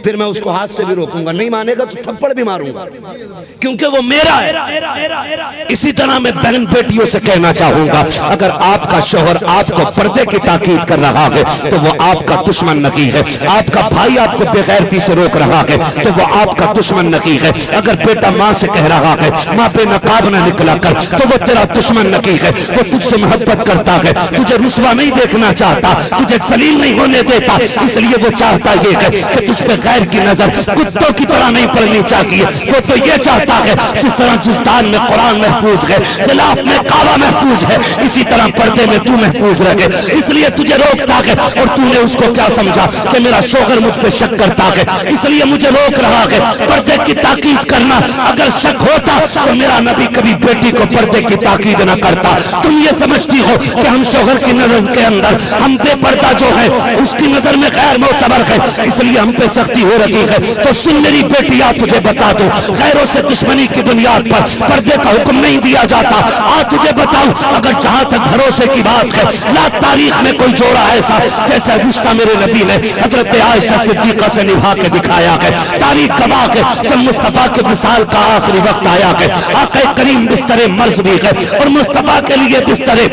फिर मैं उसको हाथ से भी रोकूंगा, नहीं मानेगा तो थप्पड़ भी मारूंगा, क्योंकि वो मेरा है। इसी तरह मैं बहन बेटियों से कहना चाहूंगा, अगर आपका शौहर आपको पर्दे की ताकीद कर रहा है तो वो आपका दुश्मन नहीं है। आपका भाई आपको बेगैरती से रोक रहा है तो वो आपका दुश्मन नहीं है। अगर बेटा माँ से कह रहा है माँ पे नकाब न निकला कर, तो वो तेरा दुश्मन नहीं है। वो तुझसे मोहब्बत करता है, तुझे रुस्वा नहीं देखना चाहता, तुझे जलील नहीं होने देता, इसलिए वो चाहता ये है कि तुझ पे गैर की नजर कुत्तों की तरह नहीं पड़नी चाहिए। वो तो ये चाहता है जिस तरह जुस्तान में कुरान महफूज है, गिलाफ में काबा महफूज है, इसी तरह पर्दे में तू महफूज रखे, इसलिए तुझे रोकता है। और तूने उसको क्या समझा कि मेरा शौहर मुझ पे शक करता है इसलिए मुझे रोक रहा है। पर्दे की ताकीद करना, अगर शक होता तो मेरा नबी कभी बेटी को पर्दे की ताकीद न करता। तुम ये समझती हो कि हम शौहर की नजर के अंदर हम बेपर्दा जो है उसकी नजर में गैर मोतबर है, इसलिए हम पे सख्ती हो रही है। तो सुन मेरी बेटियां, तुझे बता दो, गैरों से दुश्मनी की बुनियाद पर पर्दे का हुक्म नहीं दिया जाता। आज तुझे बताऊं, अगर जहां तक भरोसे की बात है, ला तारीख में कोई जोड़ा ऐसा जैसा रिश्ता मेरे नबी ने हजरत आयशा सिद्दीका से निभा के दिखाया है। तारीख गवाह है, जब मुस्तफा के विसाल का आखिरी वक्त आया है, आक़ा करीम बिस्तरे मर्ज भी है और मुस्तफा के लिए बिस्तरे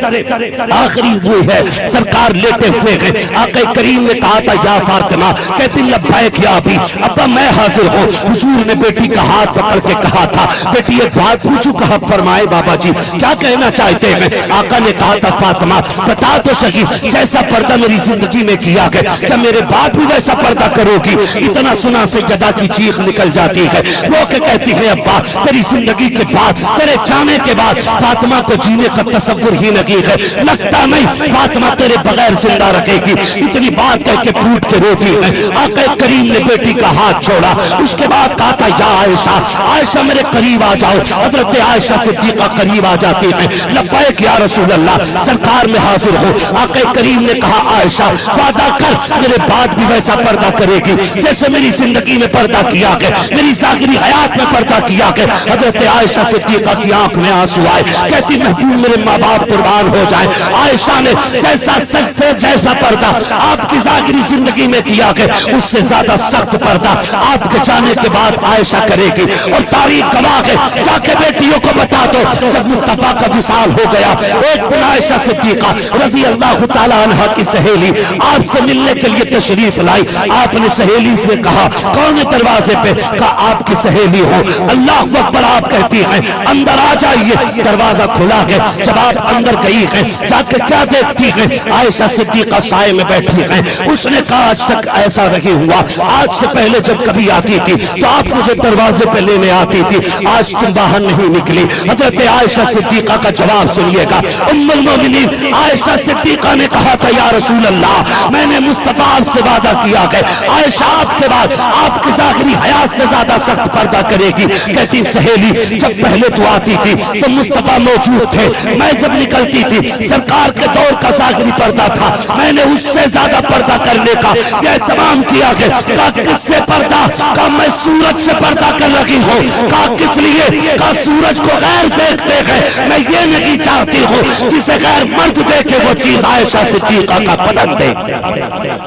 आखिरी हुई है, सरकार लेटे हुए हैं। आक़ा करीम ने कहा था या फातिमा, कहती लब्बैक या अबी, अब्बा मैं हाजिर हूँ। हुजूर ने बेटी का हाथ पकड़ के कहा था, बेटी एक बात पूछूं? कहा फरमाए बाबा जी, क्या कहना चाहते हैं? आका ने कहा था फातिमा बता तो सही, जैसा पर्दा मेरी जिंदगी में किया है क्या मेरे बाद भी वैसा पर्दा करोगी? इतना सुना से जदा की चीख निकल जाती है, वो क्या कहती है अब्बा तेरी जिंदगी के बाद, तेरे जाने के बाद फातिमा को जीने का तसव्वुर ही नहीं है, लगता नहीं फातिमा तेरे बगैर जिंदा रखेगी। इतनी बात कह के फूट के रोती है। आका करीम ने बेटी का हाथ छोड़ा, उसके बाद कहा था या आयशा, आयशा मेरे करीब आ जाओ। हजरत आयशा सिद्दीका करीब आ जाती है। लब्बैक या रसूल अल्लाह, सरकार में हाजिर हो। आका करीम ने कहा आयशा वादा कर मेरे बाद भी वैसा पर्दा करेगी जैसे मेरी जिंदगी में पर्दा किया है, मेरी जाहिरी हयात में पर्दा किया है। हजरत आयशा सिद्दीका की आंख में आंसू आए, कहती महबूब मेरे माँ बाप कुर्बान हो जाए। आयशा ने जैसा सख्त से जैसा पर्दा आपकी जाहिरी जिंदगी में किया है, उससे ज्यादा सख्त पर्दा आपके जाने के बाद आयशा करेगी। और तारीख गवाह है, जाके बेटियों को बता दो, जब मुस्तफा का विसाल हो गया, एक दिन आयशा सिद्दीका रज़ी अल्लाह तआला अन्हा की सहेली आपसे मिलने के लिए तशरीफ लाई। आपने सहेली से कहा कौन है दरवाजे पे? कहा आपकी सहेली हो। अल्लाह अकबर आप कहती हैं अंदर आ जाइए। दरवाजा खुला है, जब आप अंदर गई हैं जाके क्या देखती हैं? आयशा सिद्दीका साए में बैठी हैं। उसने कहा आज तक ऐसा नहीं हुआ, आज से पहले जब कभी आती थी तो आप मुझे दरवाजे पे लेने आती थी, आज तुम बाहर नहीं निकली। हजरत आयशा सिद्दीका का जवाब सुनिएगा। उम्मुल मोमिनीन आयशा सिद्दीका ने कहा था या रसूल अल्लाह, मैंने मुस्तफा आपसे वादा किया है आयशा आपके बाद आपकी जाहिरी हयात से ज्यादा सख्त पर्दा करेगी। कहती सहेली जब पहले तो आती थी तो मुस्तफा मौजूद थे, मैं जब निकलती थी सरकार के दौर का जाहिरी पर्दा था, मैंने उससे ज्यादा पर्दा करने का एहतमाम किया है। कहा किससे पर्दा? कहा मैं सूरज से पर्दा कर रही हूँ। कहा किस लिए? कहा सूरज को गैर देखते हैं, मैं ये नहीं चाहती हूँ जिसे गैर मर्द देखे वो चीज आयशा सिद्दीका का बदन देखे।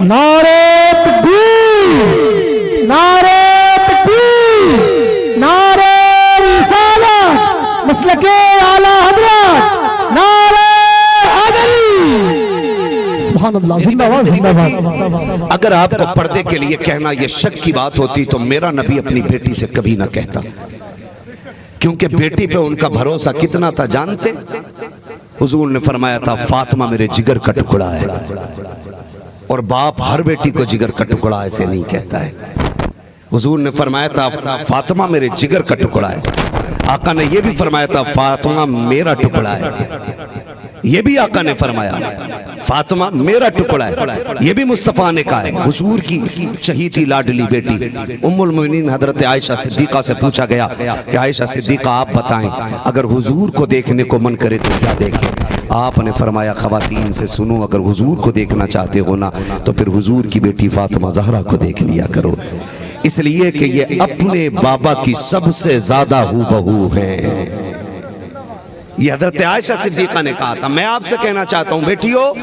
नारे तकबीर, नारे तकबीर, नारे रिसालत, मसलके आला हज़रत, नारे हैदरी। सुभान अल्लाह, जिंदाबाद जिंदाबाद। अगर आपको पर्दे के लिए कहना ये शक की बात होती तो मेरा नबी अपनी बेटी से कभी ना कहता, क्योंकि बेटी पे उनका भरोसा कितना था जानते? हुजूर ने फरमाया था फातिमा मेरे जिगर का टुकड़ा है, और बाप हर बेटी को जिगर का टुकड़ा ऐसे नहीं कहता है। हुजूर ने फरमाया था फातिमा मेरे जिगर का टुकड़ा है। आका ने यह भी फरमाया था फातिमा मेरा टुकड़ा है, ये भी आका ने फरमाया फातिमा मेरा टुकड़ा है, ये भी मुस्तफा ने कहा है। हुजूर की शहीदी लाडली बेटी उम्मुल मोमिनीन हजरत आयशा सिद्दीका से पूछा गया कि आयशा सिद्दीका आप बताएं अगर हुजूर को देखने को मन करे तो क्या देखें? आपने फरमाया खवातीन से सुनो, अगर हुजूर को देखना चाहते हो ना तो फिर हुजूर की बेटी फातिमा ज़हरा को देख लिया करो, इसलिए कि ये अपने बाबा की सबसे ज्यादा हूबहू है। ये हजरत आयशा सिद्दीका ने कहा था। मैं आपसे कहना चाहता हूं बेटियों,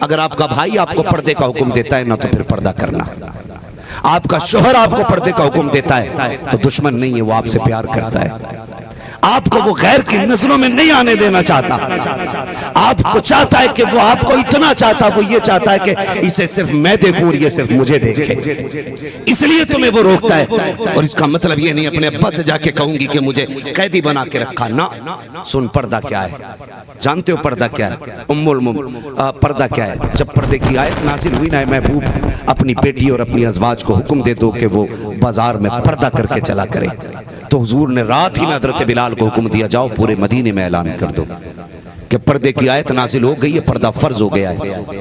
अगर आपका भाई आपको पर्दे का हुक्म देता है ना तो फिर पर्दा करना। आपका शोहर आपको पर्दे का हुक्म देता है तो दुश्मन नहीं है, वो आपसे प्यार करता है। आपको वो गैर की नजरों में नहीं आने देना चाहता। आपको चाहता है कि वो आपको इतना चाहता, वो ये चाहता है कि इसे सिर्फ मैं देखूं और ये सिर्फ मुझे देखे, इसलिए तुम्हें वो रोकता है। और इसका मतलब ये नहीं अपने अब्बा से जाके कहूंगी कि मुझे कैदी बना के रखा ना। सुन, पर्दा क्या है जानते हो? पर्दा क्या है? पर्दा क्या है? जब पर्दे की आयत नाजिल हुई ना, महबूब अपनी बेटी और अपनी अज़वाज को हुक्म दे दो कि वो बाजार में पर्दा करके चला करे, तो हुजूर ने रात ही में हज़रत बिलाल को हुक्म दिया, जाओ पूरे मदीने में ऐलान कर दो कि पर्दे की आयत नाजिल हो गई है, पर्दा फर्ज हो गया है।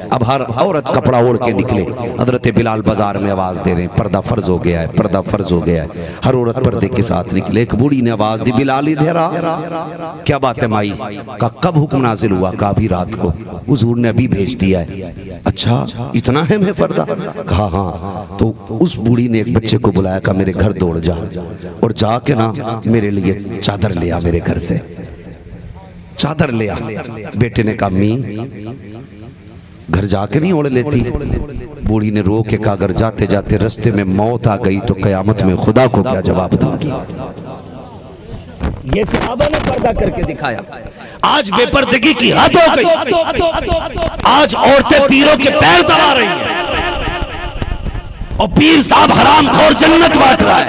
अब हर औरत कपड़ा ओढ़ के निकले। हज़रत बिलाल बाजार में आवाज दे रहे हैं, पर्दा फर्ज हो गया है, पर्दा फर्ज हो गया है। हर औरत पर्दे के साथ निकले। एक बूढ़ी ने आवाज दी, बिलाल इधर आ। क्या बात है माई? का कब हुक्म नाजिल हुआ? का अभी रात को। हुजूर ने अभी भेज दिया है। अच्छा, इतना है मैं पर्दा? कहा हाँ। तो उस बूढ़ी ने एक बच्चे को बुलाया, कहा मेरे घर दौड़ जा और जाके ना मेरे लिए चादर ले आ, मेरे घर से चादर ले आ। बेटे ने कहा मी घर जाके नहीं ओढ़ लेती? बूढ़ी ने रो के कहा, अगर जाते जाते रास्ते में मौत आ गई तो कयामत में खुदा को क्या जवाब दूंगी? ये सहाबा ने पर्दा करके दिखाया। आज बेपर्दगी की हद हो गई। आज औरतें पीरों के पैर दबा रही हैं और पीर साहब हरामखोर जन्नत बांट रहा है।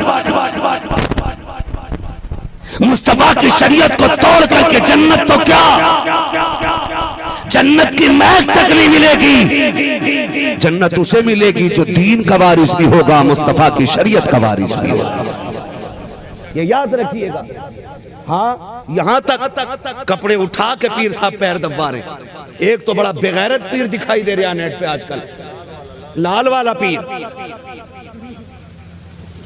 मुस्तफा की शरीयत को तोड़ करके जन्नत तो क्या, जन्नत की महक तक नहीं मिलेगी। जन्नत उसे मिलेगी जो दीन का वारिस भी होगा, मुस्तफा की शरीयत का वारिस भी होगा। ये याद रखिएगा। हाँ, यहां तक कपड़े उठा के पीर साहब पैर दबा रहे हैं। एक तो बड़ा बेगैरत पीर दिखाई दे रहा है नेट पे आजकल, लाल वाला पीर।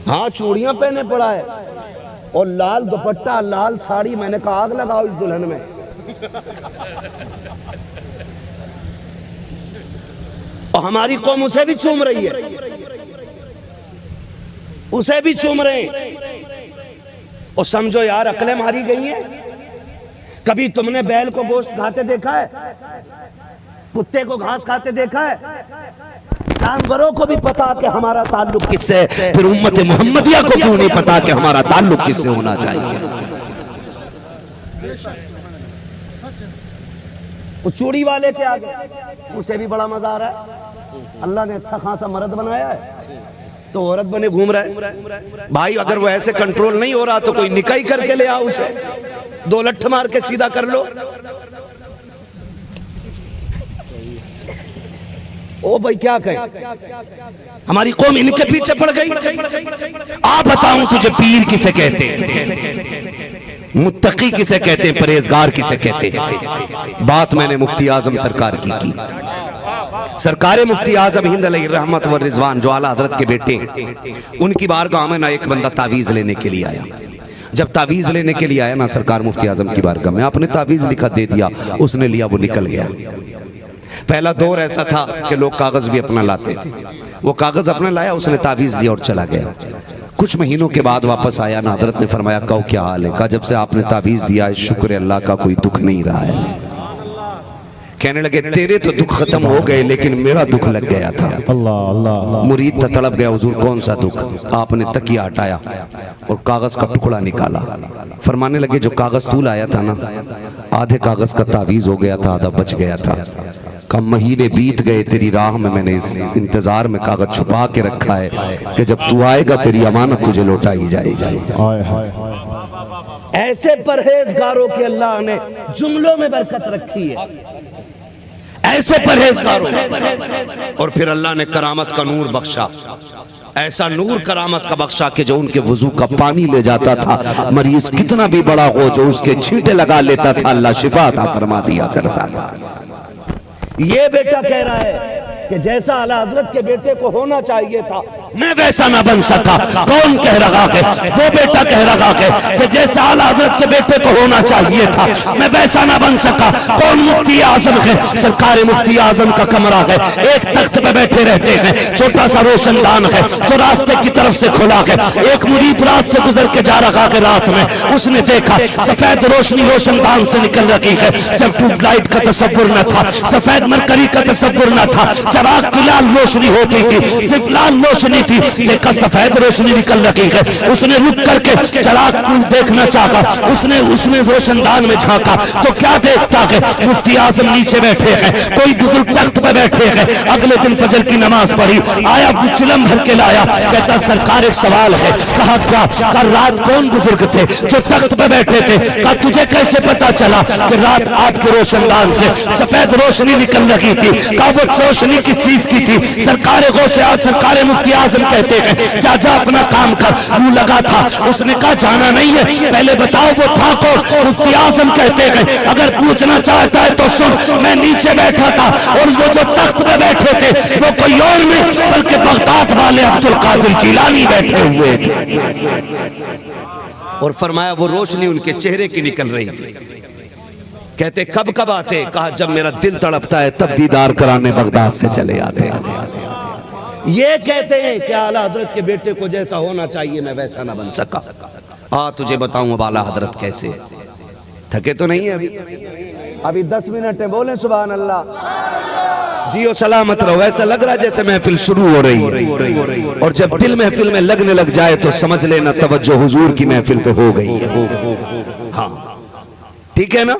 हाँ, चूड़ियां पहने पड़ा है और लाल दुपट्टा, लाल साड़ी। मैंने कहा आग लगाओ इस दुल्हन में। और हमारी कौम उसे भी चूम रही है, उसे भी चूम रहे हैं। और समझो यार अकलें मारी गई हैं। कभी तुमने बैल को गोश्त खाते देखा है? कुत्ते को घास खाते देखा है? जानवरों को भी पता कि हमारा ताल्लुक किससे है, फिर उम्मत मोहम्मदिया को क्यों नहीं पता कि हमारा ताल्लुक किससे होना चाहिए? वो चूड़ी वाले के आगे उसे भी बड़ा मजा आ रहा है। अल्लाह ने अच्छा खासा मर्द बनाया है तो औरत बने घूम रहा है। भाई अगर वो ऐसे कंट्रोल नहीं हो रहा तो कोई निकाई करके ले आओ उसे, 2 लठ मार के सीधा कर लो। ओ भाई क्या कहें, हमारी कौम इनके पीछे पड़ गई। आप बताऊं तुझे पीर किसे कहते हैं, मुत्तकी किसे कहते हैं, परहेजगार किसे कहते हैं? बात मैंने मुफ्ती आजम सरकार की। सरकार मुफ्ती आजम हिंद अलैहि रहमत व रिजवान जो आला हजरत के बेटे, उनकी बारगाह में ना एक बंदा तावीज लेने के लिए आया। जब तावीज लेने के लिए आया ना सरकार मुफ्ती आजम की बारगाह में, आपने तावीज लिखा दे दिया, उसने लिया, वो निकल गया। पहला दौर ऐसा था कि लोग कागज भी अपना लाते थे। वो कागज अपना लाया, उसने तावीज लिया और चला गया। कुछ महीनों के बाद वापस आया ना, हजरत ने फरमाया कहो क्या हाल है? कहा जब से आपने तावीज दिया है शुक्र अल्लाह का कोई दुख नहीं रहा है। कहने लगे तेरे तो दुख खत्म हो गए लेकिन मेरा दुख लग गया था। अल्लाह अल्लाह। मुरीद तड़प गया, हुजूर कौन सा दुख? आपने तकिया हटाया और कागज का टुकड़ा निकाला। फरमाने लगे जो कागज तू लाया था ना, आधे कागज का तावीज हो गया था, आधा बच गया था। कम महीने बीत गए, तेरी राह में मैंने इस इंतजार में कागज छुपा के रखा है कि जब तू आएगा तेरी अमानत तुझे लौटाई जाएगी। ऐसे परहेजगारों की अल्लाह ने जुमलों में बरकत रखी है, ऐसे परहेजगारों। और फिर अल्लाह ने करामत का नूर बख्शा, ऐसा नूर करामत का बख्शा कि जो उनके वजू का पानी ले जाता था, मरीज कितना भी बड़ा हो जो उसके छींटे लगा लेता था, अल्लाह शिफा अता फरमा दिया करता था। ये बेटा कह रहा है कि जैसा आला हजरत के बेटे को होना चाहिए था मैं वैसा ना बन सका। कौन कह रहा है? वो बेटा कह रहा है कि जैसा आला हजरत के बेटे को होना चाहिए था मैं वैसा ना बन सका। कौन? मुफ्ती आजम है। सरकार मुफ्ती आजम का कमरा है, एक तख्त पे बैठे रहते हैं, छोटा सा रोशनदान है जो रास्ते की तरफ से खुला है। एक मुरीद रात से गुजर के जा रहा है, रात में उसने देखा सफेद रोशनी रोशनदान से निकल रही है। जब ट्यूबलाइट का तसव्वुर न था, सफेद मरकरी का तसव्वुर न था, चराग की लाल रोशनी होती थी, सिर्फ लाल रोशनी रोशनी थी, देखा सफेद रोशनी निकल रही है। उसने रुक करके चिराग को देखना चाहा, उसने रोशनदान में झांका तो क्या देखता है, मुफ्ती आजम नीचे बैठे हैं, कोई बुजुर्ग तख्त पे बैठे हैं। अगले दिन फजर की नमाज पढ़ी, आया चिलम भर के लाया, कहता सरकार एक सवाल है। कहा क्या? कल रात कौन बुजुर्ग थे जो तख्त पे बैठे थे? कहा तुझे कैसे पता चला कि रात आपके रोशनदान से सफेद रोशनी निकल रही थी? कहा वो रोशनी किस चीज की थी? सरकार गौसे आज सरकार मुफ्ती आजम कहते हैं जा जा अपना काम कर, मुंह लगा था। उसने कहा जाना नहीं है, पहले बताओ वो था कौन? मुफ्ती आजम कहते हैं अगर पूछना चाहता है तो सुन, मैं नीचे बैठा था और वो जो तख्त पे बैठे थे वो कोई और नहीं बल्कि बगदाद वाले अब्दुल कादिर जिलानी बैठे हुए थे। और फरमाया वो रोशनी उनके चेहरे की निकल रही थी। कहते कब कब आते? कहा जब मेरा दिल तड़पता है तब दीदार कराने बगदाद से चले आते हैं। ये कहते हैं कि आला हजरत के बेटे को जैसा होना चाहिए मैं वैसा ना बन सका। तुझे बताऊं अब आला हजरत कैसे। थके तो नहीं है अभी 10 मिनट है, बोले सुभान अल्लाह। जियो सलामत रहो। ऐसा लग रहा है जैसे महफिल शुरू हो रही है, और जब दिल महफिल में लगने लग जाए तो समझ लेना तवज्जो हुजूर की महफिल पे हो गई है। हाँ ठीक है ना?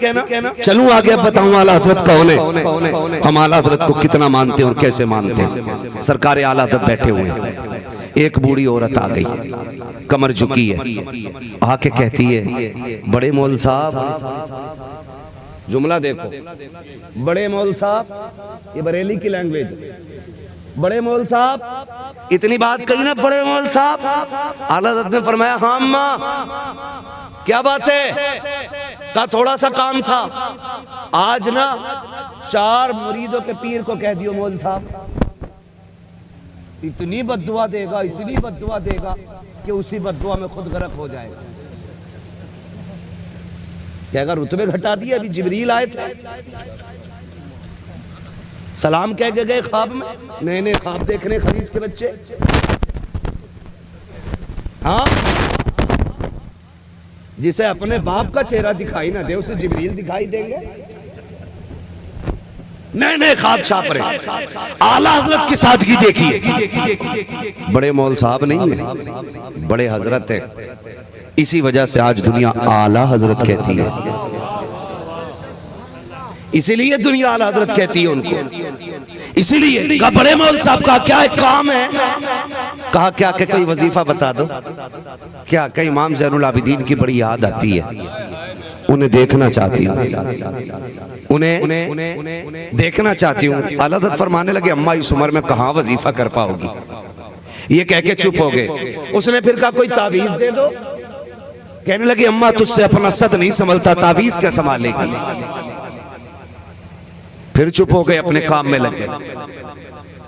चलूं आगे, अब बताऊं आला हजरत कौन है, हम आला हजरत को कितना मानते हैं और कैसे मानते हैं। सरकार आला हजरत बैठे हुए हैं, एक बूढ़ी औरत आ गई, कमर झुकी है, आके कहती है बड़े मौल साहब, जुमला देखो, बड़े मौल साहब, ये बरेली की लैंग्वेज, बड़े मौल साहब, इतनी बात कही ना बड़े मौल साहब। आला हजरत ने फरमाया हाँ अम्मा क्या बात है? का थोड़ा सा काम था, आज ना 4 मुरीदों के पीर को कह दियो मौल साहब, इतनी बद्दुआ देगा, इतनी बद्दुआ देगा कि उसी बद्दुआ में खुद गर्क हो जाएगा। कहेगा रुतबे घटा दिए, अभी जिब्रील आए थे, सलाम कह के गए ख्वाब में, नए नए ख्वाब देखने खबीस के बच्चे। हाँ, जिसे अपने बाप का चेहरा दिखाई ना दे उसे जिब्रील दिखाई देंगे। नए नए ख्वाब छाप रहे। आला हजरत की सादगी देखिए, बड़े मौल साहब नहीं है, बड़े हजरत है। इसी वजह से आज दुनिया आला हजरत कहती है, इसीलिए दुनिया आला हजरत कहती है उनको। इसीलिए कहा बड़े मौल साहब का क्या है काम है? कहा क्या कि कोई वजीफा बता दो। क्या कई इमाम ज़ैनुल आबिदीन की बड़ी याद आती है, उन्हें देखना चाहती हूँ, उन्हें देखना चाहती हूँ। आला हज़रत फरमाने लगे अम्मा इस उम्र में कहाँ वजीफा कर पाओगी। ये कह के चुप हो गए। उसने फिर कहा कोई तावीज दे दो। कहने लगे अम्मा तुझसे अपना सद नहीं संभलता, तावीज क्या संभालेगी। फिर चुप हो गए, अपने काम में लगे।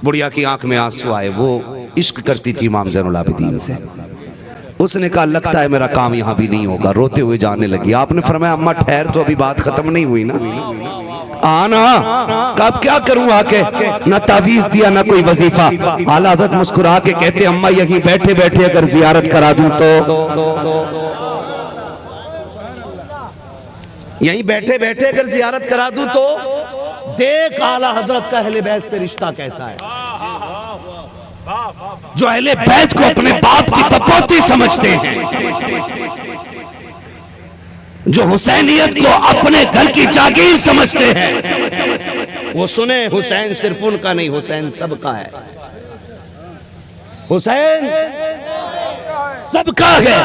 बुढ़िया की आंख में आंसू आए, वो इश्क करती थी इमाम ज़ैनुल आबिदीन से। उसने कहा लगता है मेरा काम यहाँ भी नहीं होगा, रोते हुए जाने लगी। आपने फरमाया अम्मा ठहर, तो अभी बात खत्म नहीं हुई ना, आना कब क्या करूं आके, ना तावीज दिया ना कोई वजीफा। आला हज़रत मुस्कुरा के कहते अम्मा यहीं बैठे बैठे अगर जियारत करा दूं तो, यहीं बैठे बैठे अगर जियारत करा दूं तो देख आला हजरत का अहले बैत से रिश्ता कैसा है, जो अहले बैत को अपने बाप की पपोती समझते हैं, जो हुसैनियत को अपने घर की जागीर समझते हैं। वो सुने हुसैन सिर्फ उनका नहीं, हुसैन सबका है, हुसैन सबका है।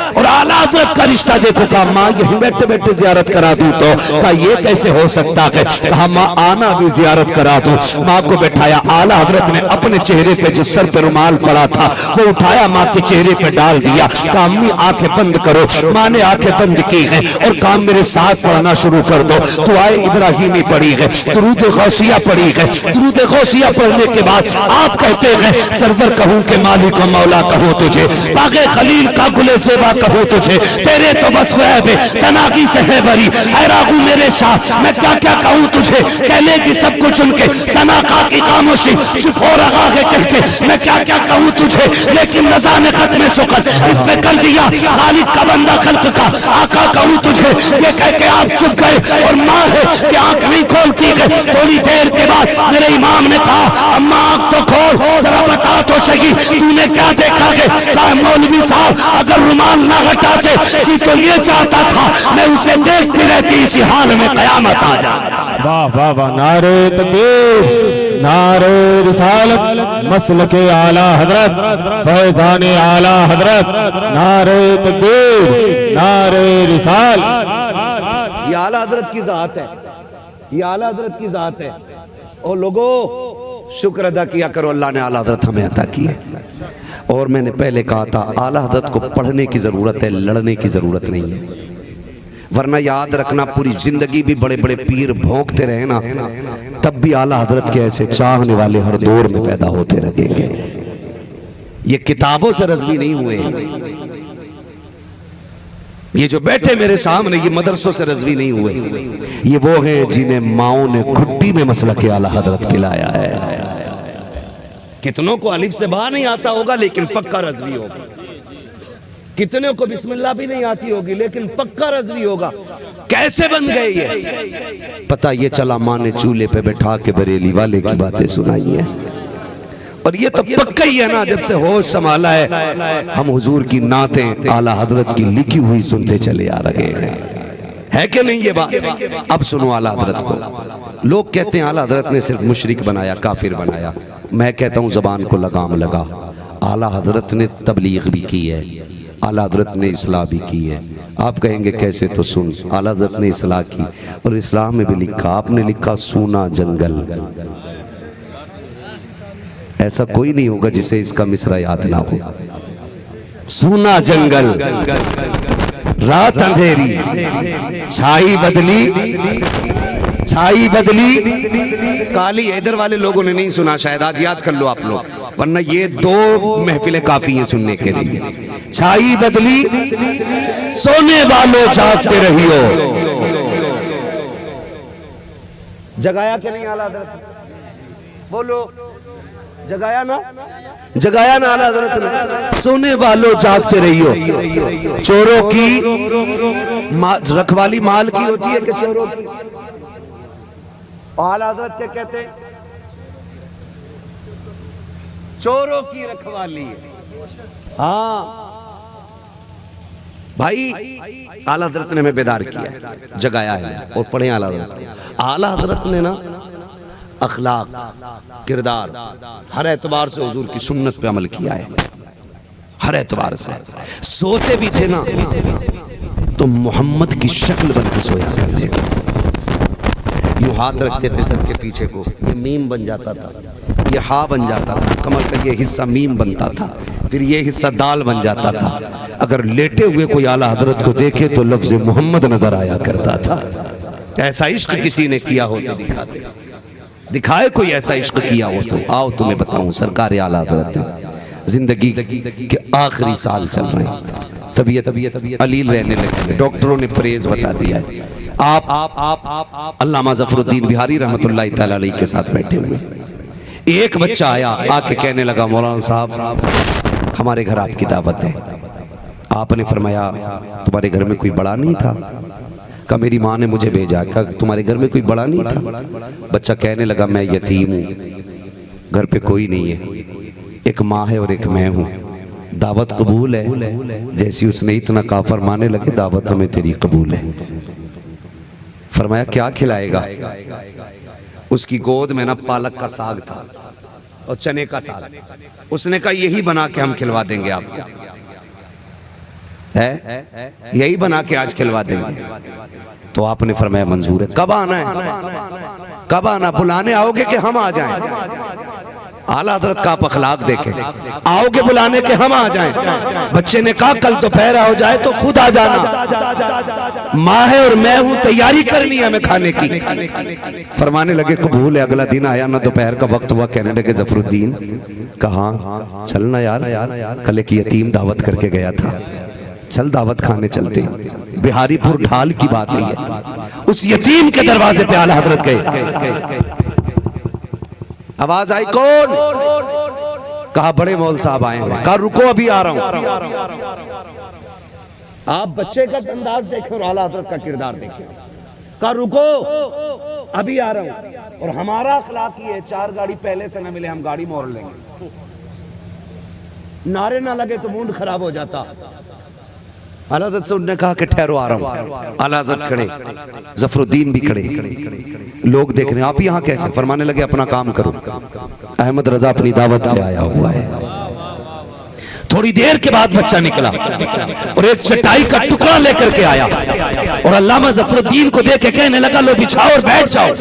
और आला हज़रत का रिश्ता देखो। कहा माँ यहीं बैठे बैठे जियारत करा दूं तो, कहा ये कैसे हो सकता है। कहा माँ आना भी जियारत करा दूं। माँ को बैठाया, आला हज़रत ने अपने चेहरे पे जिस सर पे रुमाल पड़ा था वो उठाया, माँ के चेहरे पे डाल दिया। कहा अम्मी आंखें बंद करो। माँ ने आंखें बंद की है और काम मेरे साथ पढ़ना शुरू कर दो। दुआए इब्राहिमी पढ़ी है, दुरूद गौसिया पढ़ी है। दुरूद गौसिया पढ़ने के बाद आप कहते हैं सरवर कहूं के मालिक मौला कहूं तुझे, बागे खलील का गुले ज़ेबा कहूँ तुझे, तेरे तो बस वह तनाकी से है बरी। हैरान हूँ मेरे शाह, मैं क्या क्या कहूँ तुझे, कहने की सब कुछ उनके सनाका की खामोशी, चुप हो रहा है कह के मैं क्या क्या कहूँ तुझे, लेकिन रज़ा ने खत्म सुकत इस पे कर दिया, खालिक का बंदा खल्क का आका कहूँ तुझे, ये कह के आप चुप गए और माँ है कि आंख नहीं खोलती गई। थोड़ी देर के बाद मेरे इमाम ने कहा अम्मा आंख तो खोल, जरा बता तो सही तूने क्या देखा है। कहा मौलवी साहब अगर रुमाल ना हटाते जी तो ये चाहता था मैं उसे देखती रहती इसी हाल में कयामत आ जाए। वाह वाह वाह, नारे तकबीर, नारे रिसालत, मसलके आला हजरत, फैजाने आला हजरत, नारे तकबीर, नारे रिसाल। ये आला हजरत की जात है, ये आला हजरत की जात है। और लोगों शुक्र अदा किया करो, अल्लाह ने आला हजरत हमें अता की है। और मैंने पहले कहा था आला हजरत को पढ़ने की जरूरत है, लड़ने की जरूरत नहीं है। वरना याद रखना पूरी जिंदगी भी बड़े बड़े पीर भोंकते रहे ना, तब भी आला हजरत के ऐसे चाहने वाले हर दौर में पैदा होते रहेंगे। ये किताबों से रज़वी नहीं हुए, ये जो बैठे मेरे सामने ये मदरसों से रज़वी नहीं हुए, ये वो हैं जिन्हें माओ ने घुट्टी में मसलक आला हजरत खिलाया है। कितनों को अलिफ से बा नहीं आता होगा लेकिन पक्का रज़वी होगा, कितने को बिस्मिल्लाह भी नहीं आती होगी लेकिन पक्का रज़वी होगा। कैसे बन गए ये पता ये चला, माँ ने चूल्हे पे बैठा के बरेली वाले की बातें सुनाई है। और ये तो पक्का ही है ना, जब से होश संभाला है हम हुजूर की नातें आला हजरत की लिखी हुई सुनते चले आ रहे हैं, है कि नहीं ये बात। अब सुनो आला हजरत को। लोग कहते हैं आला हजरत ने सिर्फ मुशरिक बनाया, काफिर बनाया। मैं कहता हूँ जबान को लगाम लगा, आला हजरत ने तबलीग भी की है, आला हजरत ने इस्लाह भी की है। आप कहेंगे कैसे, तो सुन, आला हजरत ने इस्लाह की और इस्लाह में भी लिखा, आपने लिखा सूना जंगल। ऐसा कोई नहीं होगा जिसे इसका मिसरा याद ना हो। सूना जंगल, रात अंधेरी, छाई बदली, छाई बदली काली। इधर वाले लोगों ने नहीं सुना शायद, आज याद कर लो आप लोग, वरना ये दो महफिलें काफी हैं सुनने के लिए। छाई बदली, सोने वालों जागते रहियो। जगाया कि नहीं आला हजरत, बोलो जगाया ना, जगाया ना आला हजरत ने। सोने वालों जागते रहियो, चोरों की रखवाली माल की होती है कि चोरों की। आला हजरत क्या कहते हैं, चोरों की रखवाली। हाँ भाई, आला हजरत ने हमें बेदार किया, जगाया है और पढ़े आला हजरत। आला हजरत ने ना अखलाक, किरदार, हर एतबार से हुजूर की सुन्नत पे अमल किया है, हर एतबार से। सोते भी थे ना तो मोहम्मद की शक्ल बन के सोया करते थे। यूं हाथ रखते थे सर के पीछे को, ये मीम बन जाता था, ये हा बन जाता था, कमर का ये हिस्सा मीम बनता था, फिर ये हिस्सा दाल बन जाता था। अगर लेटे हुए कोई आला हजरत को देखे तो लफ्ज मोहम्मद नजर आया करता था। ऐसा इश्क किसी ने किया हो तो दिखाते, दिखाए कोई ऐसा इश्क किया हो तो। आओ तुम्हें बताऊं, सरकार आला हजरत जिंदगी के आखिरी साल चल रहे हैं, तबीयत अलील रहने लगे, डॉक्टरों ने परहेज बता दिया है। आप अल्लामा ज़फरुद्दीन बिहारी रहमतुल्लाह तआला अलैह के साथ बैठे हुए, एक बच्चा आया, आके कहने लगा मौलाना साहब हमारे घर आपकी दावत है। आपने फरमाया तुम्हारे घर में कोई बड़ा नहीं था? कहा मेरी माँ ने मुझे भेजा। कहा तुम्हारे घर में कोई बड़ा नहीं था? बच्चा कहने लगा मैं यतीम हूँ, घर पे कोई नहीं है, एक माँ है और एक मैं हूँ, दावत कबूल है? जैसी उसने इतना कहा फरमाने लगे दावत हमें तेरी कबूल है। फरमाया क्या खिलाएगा? उसकी गोद में ना पालक का साग था और चने का साग। उसने कहा यही बना के हम खिलवा देंगे आपको, है यही बना के आज खिलवा देंगे। तो आपने फरमाया मंजूर है। कब आना है? कब आना? बुलाने आओगे कि हम आ जाएं? आला हजरत का आप अखलाक देखें, आओगे बुलाने के हम आ जाएं? बच्चे ने कहा कल दोपहर हो जाए तो खुद आ जाना, माँ है और मैं हूँ, तैयारी करनी है हमें खाने की। फरमाने लगे कबूल है। अगला दिन आया ना, दोपहर का वक्त हुआ, कहने लगे ज़फरुद्दीन कहा चलना यार, कल एक यतीम दावत करके गया था, चल दावत खाने चलते। बिहारीपुर ढाल की बात है ये। उस यतीम के दरवाजे पे आला हजरत गए। आवाज आई कौन? कहा बड़े मौल साहब आए हैं। कहा रुको अभी आ रहा हूं। आप बच्चे का अंदाज देखें और आला हजरत का किरदार देखें। कहा रुको अभी आ रहा हूं। और हमारा अखलाक ये है, 4 गाड़ी पहले से ना मिले हम गाड़ी मोड़ लेंगे, नारे ना लगे तो मूड खराब हो जाता। आला हज़रत से उन्होंने कहा कि ठहरो आ रहा हूं। आला हज़रत खड़े, जफरुद्दीन भी खड़े, लोग देख रहे हैं। आप यहाँ कैसे? फरमाने लगे अपना काम करो, अहमद रजा अपनी दावत पे आया हुआ है। थोड़ी देर के बाद बच्चा निकला और एक चटाई का टुकड़ा लेकर के आया और अल्लामा जफरुद्दीन को देख के कहने लगा लो बिछाओ और बैठ जाओ।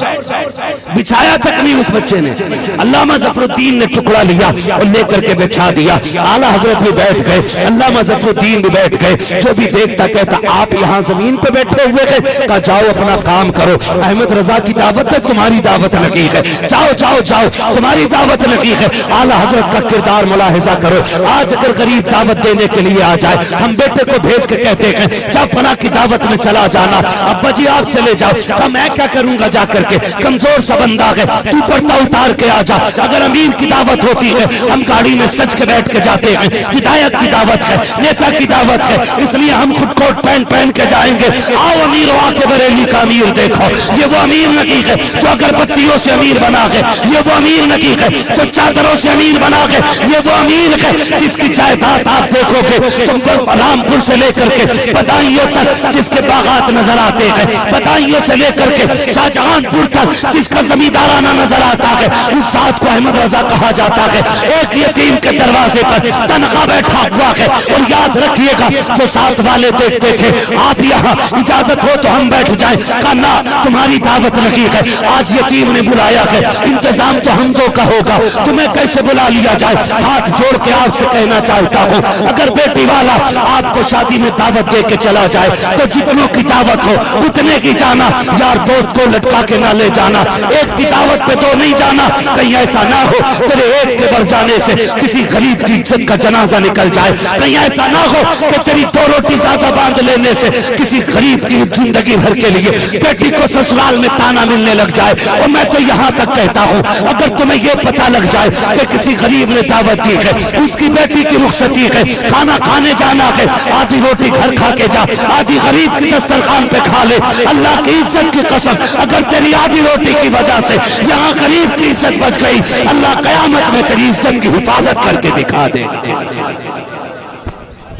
बिछाया तक नहीं उस बच्चे ने। अल्लामा जफरुद्दीन ने टुकड़ा लिया और लेकर के बिछा दिया। आला हजरत भी बैठ गए, अल्लामा जफरुद्दीन भी बैठ गए। जो भी देखता कहता आप यहाँ जमीन पे बैठे हुए थे, कहा जाओ अपना काम करो, अहमद रजा की दावत है, तुम्हारी दावत लगी है, जाओ जाओ जाओ, तुम्हारी दावत लगी है। आला हजरत का किरदार मुलाहिजा करो। आज अगर गरीब दावत देने के लिए आ जाए, हम बेटे को भेज के कहते हैं जा फला की दावत में चला जाना, अब्बा जी आप चले जाओ। कहा मैं क्या करूंगा जा करके, कमजोर सा बंदा है, तू पर्दा उतार के आ जा। अगर अमीर की दावत होती है हम गाड़ी में सज के बैठ के जाते हैं। विधायक की दावत है, नेता की दावत है, इसलिए हम खुद कोट पैंट पहन के जाएंगे। आओ अमीर आके बरेली का अमीर देखो, ये वो अमीर नहीं है जो अगरबत्तियों से अमीर बना है, ये वो अमीर नहीं है जो चादरों से अमीर बना है, ये वो अमीर है जिसकी जायदाद आप देखोगे तुमको रामपुर से लेकर के बदायूं तक जिसके बागात नजर आते हैं, बदायूं से लेकर के शाहजहांपुर तक जिसका जमींदाराना नजर आता है, उस साथ को अहमद रजा कहा जाता है। एक यतीम के दरवाजे पर तनखा बैठा हुआ है। और याद रखिएगा जो साथ वाले देखते थे आप यहाँ इजाजत हो तो हम बैठ जाए, कहा ना तुम्हारी दावत लगी है, आज यतीम ने बुलाया है, इंतजाम तो हम दो का होगा, तुम्हें कैसे बुला लिया जाए। हाथ जोड़ के आपसे कहना चाहता हूँ अगर बेटी वाला आपको शादी में दावत दे के चला जाए तो जितनों की दावत हो उतने की जाना, यार दोस्त को लटका के ना ले जाना। एक की दावत पे तो नहीं जाना, कहीं ऐसा ना हो तेरे एक के बढ़ जाने से किसी गरीब की इज्जत का जनाजा निकल जाए, कहीं ऐसा ना हो कि तेरी 2 रोटी ज्यादा बांध लेने से किसी गरीब की जिंदगी भर के लिए बेटी को ससुराल में ताना मिलने लग जाए। और मैं तो यहाँ तक कहता हूँ अगर तुम्हें यह पता लग जाए कि किसी गरीब ने दावत दी है, उसकी बेटी की रुखसती है, खाना खाने जाना है, आधी रोटी घर खा के जा, आधी गरीब की दस्तरखान पे खा ले। अल्लाह की इज्जत की कसम अगर तेरी आधी रोटी की वजह से यहाँ गरीब की इज्जत बच गई, अल्लाह कयामत में तेरी इज्जत की हिफाजत करके दिखा दे।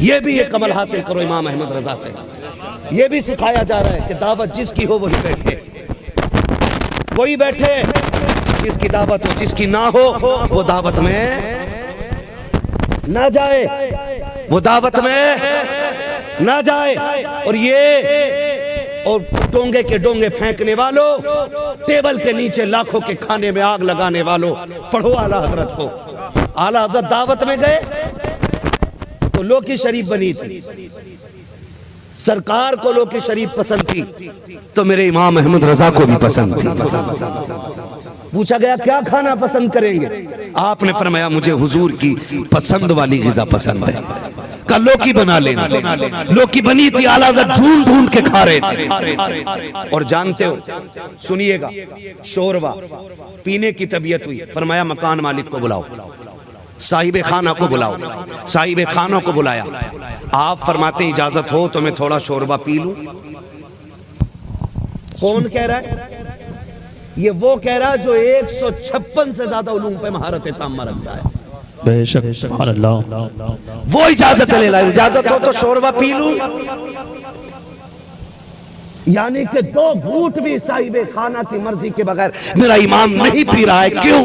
ये भी एक अमल हासिल करो इमाम अहमद रजा से। ये भी सिखाया जा रहा है कि दावत जिसकी हो वही बैठे, कोई बैठे जिसकी दावत हो, जिसकी ना हो वो दावत में ना जाए, वो दावत में ना जाए। और ये और डोंगे के डोंगे फेंकने वालों, टेबल के नीचे लाखों के खाने में आग लगाने वालों, पढ़ो आला हजरत को। आला हजरत दावत में गए तो लोकी शरीफ बनी थी, सरकार को लोकी शरीफ पसंद थी तो मेरे इमाम अहमद रजा को भी पसंद थी। पूछा गया क्या खाना पसंद करेंगे, आपने फरमाया मुझे हुजूर की पसंद वाली ग़िज़ा पसंद है। कल लौकी बना लेना, लौकी बनी थी, आला हज़रत ढूंढ ढूंढ के खा रहे थे। और जानते हो, सुनिएगा, शोरवा पीने की तबीयत हुई, फरमाया मकान मालिक को बुलाओ, साहिबे खाना को बुलाओ। साहिबे खानों को बुलाया, आप फरमाते इजाजत हो तो मैं थोड़ा शोरबा पी लूं। कौन कह रहा है? ये वो कह रहा है जो 156 से ज्यादा उलूम पे महारत ताम्मा रखता है। बेशक सुभान अल्लाह। वो इजाजत ले ला, इजाजत हो तो शोरबा पी लूं। यानी कि 2 घूंट भी साहिबे खाना की मर्जी के बगैर मेरा इमाम नहीं पी रहा है। क्यों?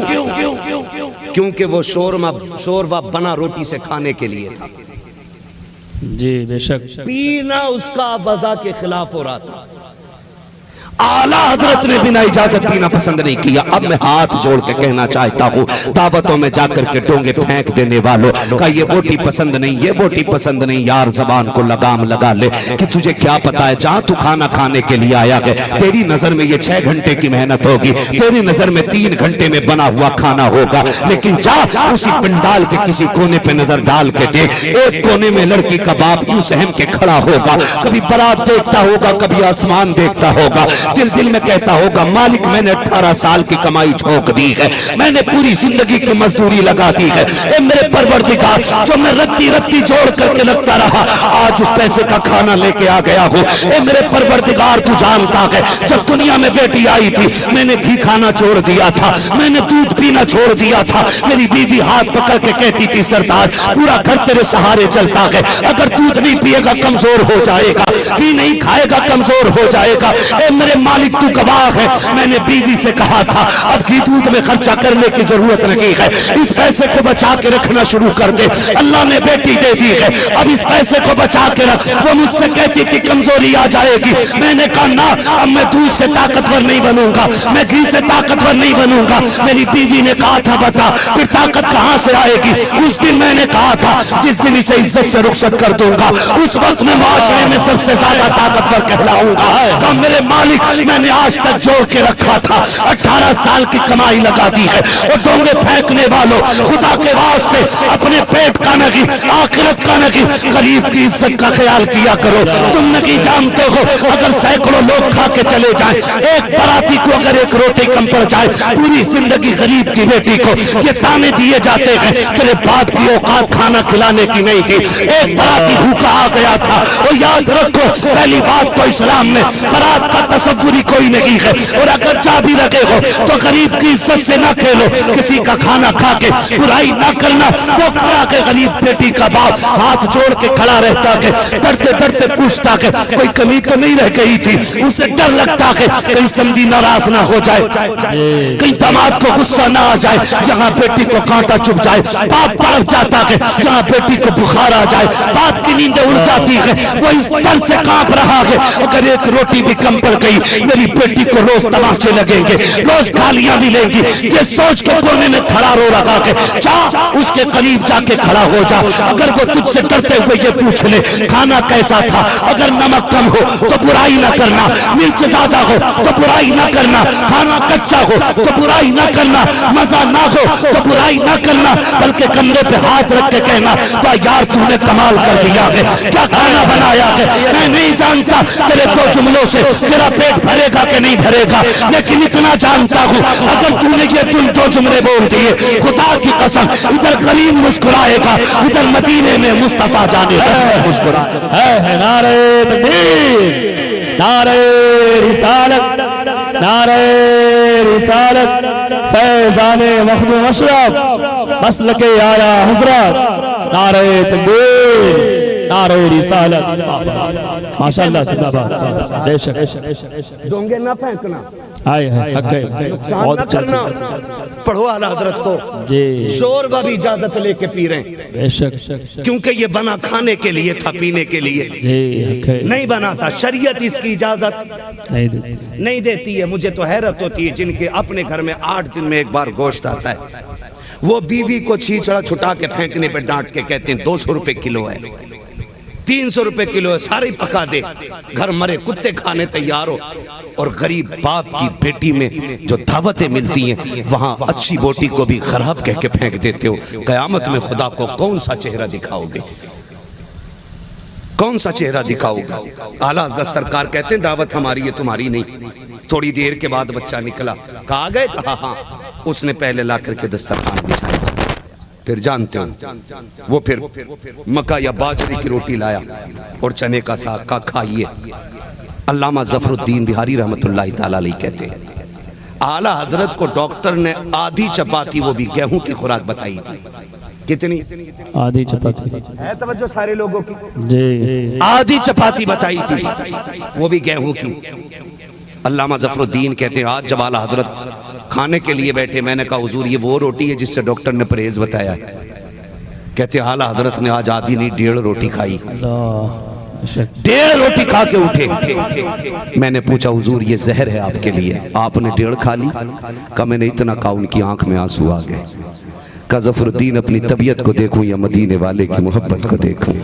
क्योंकि वो शोरबा बना रोटी से खाने के लिए था। जी बेशक। पीना उसका वज़ा के खिलाफ हो रहा था। आला हजरत ने बिना इजाजत पीना पसंद नहीं किया। अब मैं हाथ जोड़ के कहना चाहता हूँ, दावतों में जाकर के डोंगे फेंक देने वालों का ये बोटी पसंद नहीं, ये बोटी पसंद नहीं, यार जबान को लगाम लगा ले कि तुझे क्या पता है, जहाँ तू खाना खाने के लिए आया है, तेरी नजर में ये 6 घंटे की मेहनत होगी, तेरी नजर में 3 घंटे में बना हुआ खाना होगा, लेकिन जा उसी पंडाल के किसी कोने पे नजर डाल के दे, एक कोने में लड़की का बाप यूं सहम के खड़ा होगा, कभी बारात देखता होगा, कभी आसमान देखता होगा, दिल दिल में कहता होगा मालिक मैंने 18 साल की कमाई झोंक दी है, मैंने पूरी जिंदगी की मजदूरी लगा दी है, ए मेरे परवरदिगार जो मैं रत्ती रत्ती जोड़ करके लगता रहा, आज उस पैसे का खाना लेके आ गया हूँ। ए मेरे परवरदिगार तू जानता है जब दुनिया में बेटी आई थी मैंने घी खाना छोड़ दिया था, मैंने दूध पीना छोड़ दिया था, मेरी बीवी हाथ पकड़ के कहती थी सरदार पूरा घर तेरे सहारे चलता है, अगर दूध नहीं पिएगा कमजोर हो जाएगा, घी नहीं खाएगा कमजोर हो जाएगा। ए मेरे मालिक तू गवाह है, मैंने बीवी से कहा था अब घी दूध में खर्चा करने की जरूरत नहीं है, इस पैसे को बचा के रखना शुरू कर दे, अल्लाह ने बेटी दे दी है, अब इस पैसे को बचा के रख। वो मुझसे कहती कि कमजोरी आ जाएगी, मैंने कहा ना अब मैं दूध से ताकतवर नहीं बनूंगा, मैं घी से ताकतवर नहीं बनूंगा। मेरी बीवी ने कहा था बता फिर ताकत कहां से आएगी, उस दिन मैंने कहा था जिस दिन इसे इज्जत से रुखसत कर दूंगा उस वक्त मैं माशरे में सबसे ज्यादा ताकतवर कहलाऊंगा। कहा मेरे मालिक मैंने आज तक जोड़ के रखा था, 18 साल की कमाई लगा दी है, और डोंगे फेंकने वालों खुदा के वास्ते अपने पेट का नहीं आखिरत का नहीं गरीब की इज्जत का ख्याल किया करो। तुम नहीं जानते हो अगर सैकड़ों लोग खा के चले जाएं, एक बराती को अगर एक रोटी कम पड़ जाए, पूरी जिंदगी गरीब की बेटी को ये ताने दिए जाते हैं तेरे बाप की औकात खाना खिलाने की नहीं थी, एक बराती भूखा आ गया था। और याद रखो पहली बात तो इस्लाम में बारात का तसव्वुर ही कोई नहीं है, और अगर जा भी रखे हो तो गरीब की इज्जत से ना खेलो, किसी का खाना खा के बुराई ना करना। वो खड़ा के गरीब बेटी का बाप हाथ जोड़ के खड़ा रहता है, डरते डरते पूछता है कोई कमी तो नहीं रह गई थी, उसे डर लगता है कहीं समझी नाराज ना हो जाए, कहीं दामाद को गुस्सा ना आ जाए, यहाँ बेटी को कांटा चुभ जाए, बाप तड़प जाता है, यहाँ बेटी को बुखार आ जाए, बाप की नींदें उड़ जाती है, वो इस डर से कांप रहा है अगर एक रोटी भी कम पड़ गई मेरी बेटी को रोज तमाचे लगेंगे, रोज गालियां मिलेंगी। ये सोच के कोने में खड़ा रो रहा है, जा उसके करीब जाके खड़ा हो जा, अगर वो तुझसे डरते हुए ये पूछ ले खाना कैसा था, अगर नमक कम हो तो बुराई ना करना, मिर्च ज्यादा हो तो बुराई ना करना, खाना कच्चा हो तो बुराई ना करना, मजा ना हो तो बुराई ना करना, बल्कि कंधे पे हाथ रख के कहना तो यार तूने कमाल कर दिया है, क्या खाना बनाया है। मैं नहीं जानता तेरे 2 जुमलों से तेरा पेट भरेगा कि नहीं भरेगा, लेकिन इतना जानता हूँ अगर तूने ये 2 जुमले बोल दिए खुदा की कसम इधर गरीब मुस्कुराएगा, उधर मदीने में मुस्तफा जाने मुस्कुराएगा। नारे तकबीर, नारे रिसालत, नारे रिसालत, फैज़ाने मखदूम अशरफ, मसलके आला हज़रत, नारे तकबीर, नारे रिसालत, माशाअल्लाह जिंदाबाद, बेशक डोंगे ना फेंकना, आए हैं हक है, बहुत ना करना, पढ़ो आला हजरत को जी, शोरबा भी इजाजत लेके पी रहे हैं, बेशक क्योंकि ये बना खाने के लिए था, पीने के लिए जी, हक है, नहीं बना था। शरीयत इसकी इजाजत नहीं देती, नहीं देती है। मुझे तो हैरत होती है जिनके अपने घर में 8 दिन में एक बार गोश्त आता है, वो बीवी को छीछड़ा छुटा के फेंकने पे डांट के कहते हैं 200 रुपए किलो है, 300 रुपए किलो है, सारे पका दे, घर मरे कुत्ते खाने तैयार हो। और गरीब बाप की बेटी में जो दावतें मिलती हैं वहां अच्छी बोटी को भी खराब कह के फेंक देते हो। कयामत में खुदा को कौन सा चेहरा दिखाओगे, कौन सा चेहरा दिखाओगे। आला हज़रत सरकार कहते हैं दावत हमारी है तुम्हारी नहीं। थोड़ी देर के बाद बच्चा निकला, कहा गए, कहा हाँ। उसने पहले ला करके दस्तरखान बिछाया, फिर जानते हो वो फिर मक्का या बाजरे की रोटी लाया और चने का साग का खाइए। अल्लामा ज़फ़रुद्दीन बिहारी रहमतुल्लाहि तआला अलैह कहते हैं आला हजरत को डॉक्टर ने आधी चपाती वो भी गेहूं की खुराक बताई थी। कितनी? आधी चपाती है तवज्जो सारे लोगों की जी, आधी चपाती बताई थी वो भी गेहूं की। अल्लामा ज़फ़रुद्दीन कहते हैं आज जब आला हजरत खाने के लिए बैठे, मैंने कहा हुजूर ये वो रोटी है जिससे डॉक्टर ने परहेज बताया। कहते आला हजरत ने आज आधी नहीं 1.5 रोटी खाई। 1.5 रोटी खा के उठे। मैंने पूछा हुजूर ये जहर है आपके लिए, आपने 1.5 खा ली? कहा मैंने इतना कहा उनकी आंख में आंसू आ गए। का ज़फरुद्दीन अपनी तबीयत को देखूं या मदीने वाले की मोहब्बत को देखूं?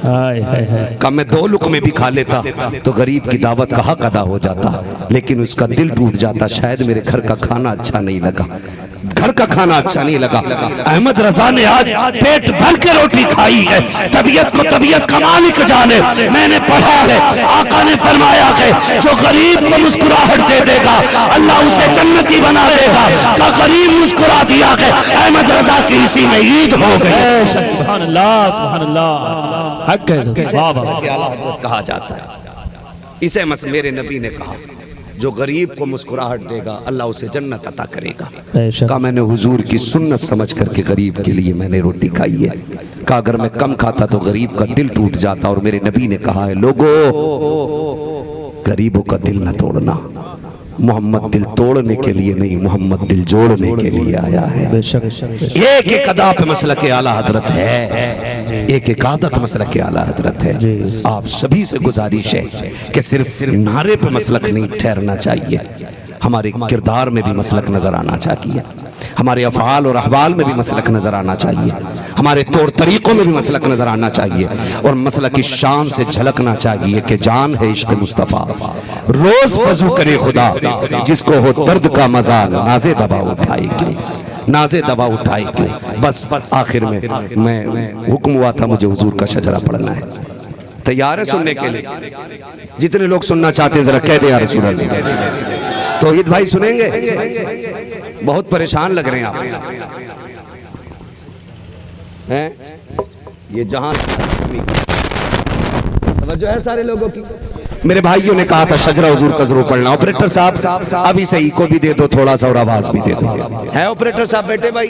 का मैं 2 लुक़मे भी खा लेता तो गरीब की दावत का हक अदा हो जाता, लेकिन उसका दिल टूट जाता, शायद मेरे घर का खाना अच्छा नहीं लगा, घर का खाना अच्छा नहीं लगा। अहमद रजा ने आज पेट भर के रोटी खाई है, तबीयत को तबीयत का मालिक जाने। मैंने पढ़ा है आका ने फरमाया है जो गरीब को मुस्कुराहट दे देगा अल्लाह उसे जन्नती बना देगा। का गरीब मुस्कुरा दिया है, अहमद रजा की इसी में ईद हो गई। सुभान अल्लाह, सुभान अल्लाह, हक है, वाह वाह कहा जाता है इसे मेरे नबी ने कहा जो गरीब को मुस्कुराहट देगा अल्लाह उसे जन्नत अता करेगा। कहा मैंने हुजूर की सुन्नत समझ करके गरीब के लिए मैंने रोटी खाई है। कहा अगर मैं कम खाता तो गरीब का दिल टूट जाता, और मेरे नबी ने कहा है लोगों गरीबों का दिल न तोड़ना, मोहम्मद दिल तोड़ने के लिए नहीं, मोहम्मद दिल जोड़ने के लिए आया है। एक एक अदा पे मसलक आला हजरत है, एक एक आदत मसलक आला हजरत है। आप सभी से गुजारिश है कि सिर्फ नारे पे मसलक नहीं ठहरना चाहिए, हमारे किरदार में भी मसलक नजर आना चाहिए, हमारे अफ़आल और अहवाल में भी मसलक नजर आना चाहिए, हमारे तौर तरीकों में भी मसलक नजर आना चाहिए, और मसलक की शान से झलकना चाहिए कि जान है इश्क़ मुस्तफ़ा, रोज वज़ू करे खुदा, जिसको हो दर्द का मजा नाज़े दवा उठाएगी, नाज़े दवा उठाएगी। बस आखिर में मैं हुक्म हुआ था मुझे हुजूर का शजरा पढ़ना है। तैयार है सुनने के लिए? जितने लोग सुनना चाहते हैं जरा कह दे या रसूल अल्लाह। तौहीद भाई सुनेंगे? बहुत परेशान लग रहे हैं आप हैं? ये जहां तवज्जो है सारे लोगों की। मेरे भाइयों ने कहा था शजरा हुजूर का जरूर पढ़ना। ऑपरेटर साहब अभी से इको भी दे दो थोड़ा सा और आवाज भी दे दो। है ऑपरेटर साहब बैठे भाई?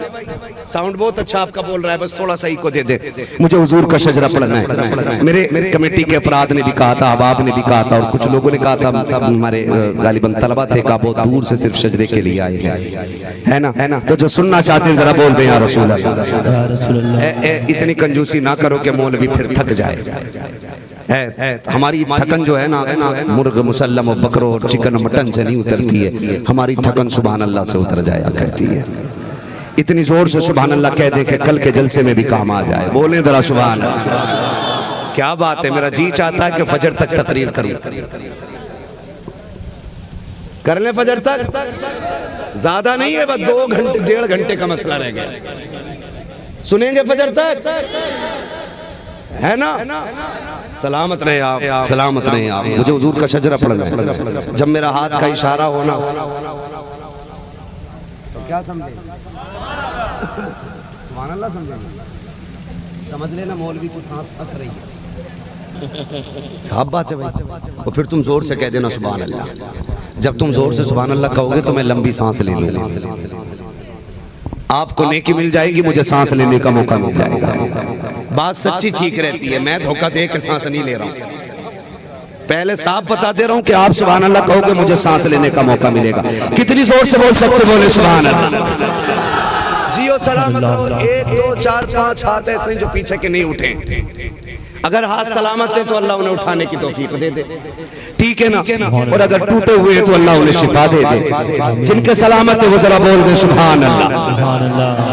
साउंड बहुत अच्छा आपका बोल रहा है, बस थोड़ा सा इको दे दे, मुझे हुजूर का शजरा पढ़ना है। मेरे कमेटी के अफराद ने भी कहा था, अहबाब ने भी कहा था, और कुछ लोगों ने कहा था, हमारे गालिबन तलबा थे का बहुत दूर से सिर्फ शजरे के लिए आए हैं, है ना? तो जो सुनना चाहते हैं जरा बोल दें या रसूल अल्लाह। इतनी कंजूसी ना करो कि मौलवी फिर थक जाए। हमारी थकन जो है ना मुर्ग मुसल्लम और बकरो और चिकन मटन से नहीं उतरती है, हमारी थकन सुभान अल्लाह से उतर जाया करती है। इतनी जोर से सुभान अल्लाह कह दे कि कल के जलसे में भी काम आ जाए। बोले जरा सुभान अल्लाह। क्या बात है, मेरा जी चाहता है कि फजर तक तकरीर करूं। कर ले फजर तक, ज्यादा नहीं है, बस 2 घंटे 1.5 घंटे का मसला रह गया। सुनेंगे फजर तक, है ना? सलामत रहे आप, सलामत रहे आप। मुझे हुजूर का शजरा पढ़ना है। जब मेरा हाथ का इशारा होना तो क्या समझे? सुभान अल्लाह समझेंगे, समझ लेना मौलवी को सांस फंस रही है। साफ बात है भाई। और फिर तुम जोर से कह देना सुभान अल्लाह। जब तुम जोर से सुभान अल्लाह कहोगे तो मैं लंबी सांस ले लूंगा, आपको नेकी मिल जाएगी, मुझे सांस लेने का मौका मिल जाएगा। बात सच्ची ठीक रहती है, मैं धोखा दे के सांस नहीं ले रहा हूं। पहले साफ बता दे रहा हूं कि आप सुभान अल्लाह कहोगे मुझे सांस लेने का मौका मिलेगा। कितनी जोर से बोल सकते? बोले सुभान अल्लाह। जियो सलामत रहो। 1 2 4 5 हाथ ऐसे जो पीछे के नहीं उठे। अगर हाथ सलामत है तो अल्लाह उन्हें उठाने की तौफीक दे दे, ठीक है ना? और अगर टूटे हुए हैं तो अल्लाह उन्हें शिफा दे दे। जिनके सलामत है वो जरा बोल दे सुभान अल्लाह।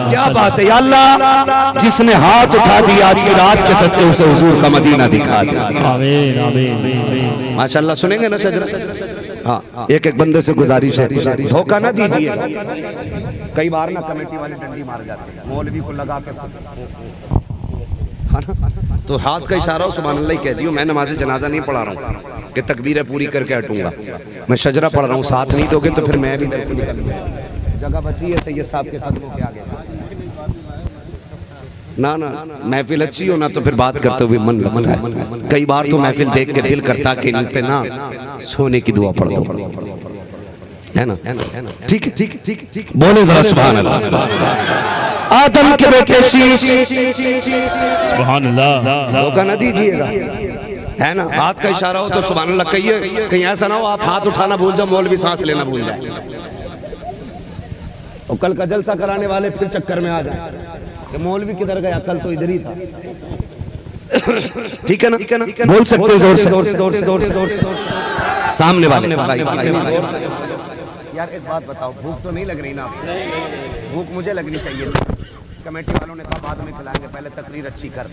क्या बात है या अल्लाह, जिसने हाथ उठा दिया आज की रात के सदके उसे हुजूर का मदीना दिखा दे। आमीन आमीन माशाअल्लाह। सुनेंगे ना शजरा? हाँ, एक एक बंदे से गुजारिश है, धोखा ना दीजिए। कई बार ना कमेटी वाले डंडी मार जाते हैं, मौलवी को लगा के तो हाथ का इशारा हो सुभान अल्लाह ही कह दियो। मैं नमाज जनाजा नहीं पढ़ा रहा हूँ कि तकबीरें पूरी करके हटूंगा, मैं शजरा पढ़ रहा हूँ। साथ नहीं दोगे तो फिर मैं भी जगह बची है सैयद साहब के कदमों के आगे। ना महफिल अच्छी हो ना तो फिर बात करते हुए मन लगता है। कई बार तो महफिल देख के दिल करता कि इन पे ना सोने की दुआ पढ़ दो, है ना? ठीक है ठीक है ठीक है ठीक। बोले जरा सुभान अल्लाह। आदम के बेटे शीश, सुभान अल्लाह। धोखा न दीजिएगा, है ना? हाथ का इशारा हो तो सुभान अल्लाह कहिए। कहीं ऐसा ना हो आप हाथ उठाना भूल जाओ, मौलवी सांस लेना भूल जाए, और कल का जलसा कराने वाले फिर चक्कर में आ जाए कि मौलवी किधर गया, कल तो इधर ही था। ठीक है ना? बोल सकते हैं जोर से सामने वाले। यार एक बात बताओ, भूख तो नहीं लग रही ना आपको? भूख मुझे लगनी चाहिए। कमेटी वालों ने कहा बाद में खिलाएंगे, पहले तकरीर अच्छी कर,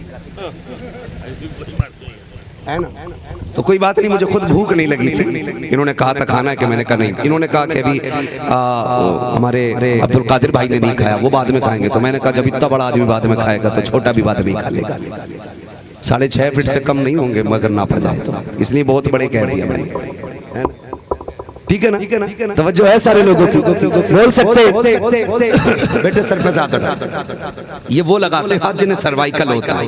है ना? तो कोई बात नहीं, मुझे खुद भूख नहीं लगी थी। इन्होंने कहा था खाना है कि मैंने कहा नहीं। इन्होंने कहा कि अभी हमारे अब्दुल कादिर भाई ने नहीं खाया, वो बाद में खाएंगे। तो मैंने कहा जब इतना बड़ा आदमी बाद में खाएगा तो छोटा भी बाद में खा लेगा। 6.5 फीट से कम नहीं होंगे मगर नापा जाए तो, इसलिए बहुत बड़े कह रही है। ठीक है ना? तवज्जो है सारे लोगों की? बोल सकते बेटे सर पे ज्यादा ये वो लगाते हाथ जिन्हें सर्वाइकल होता है।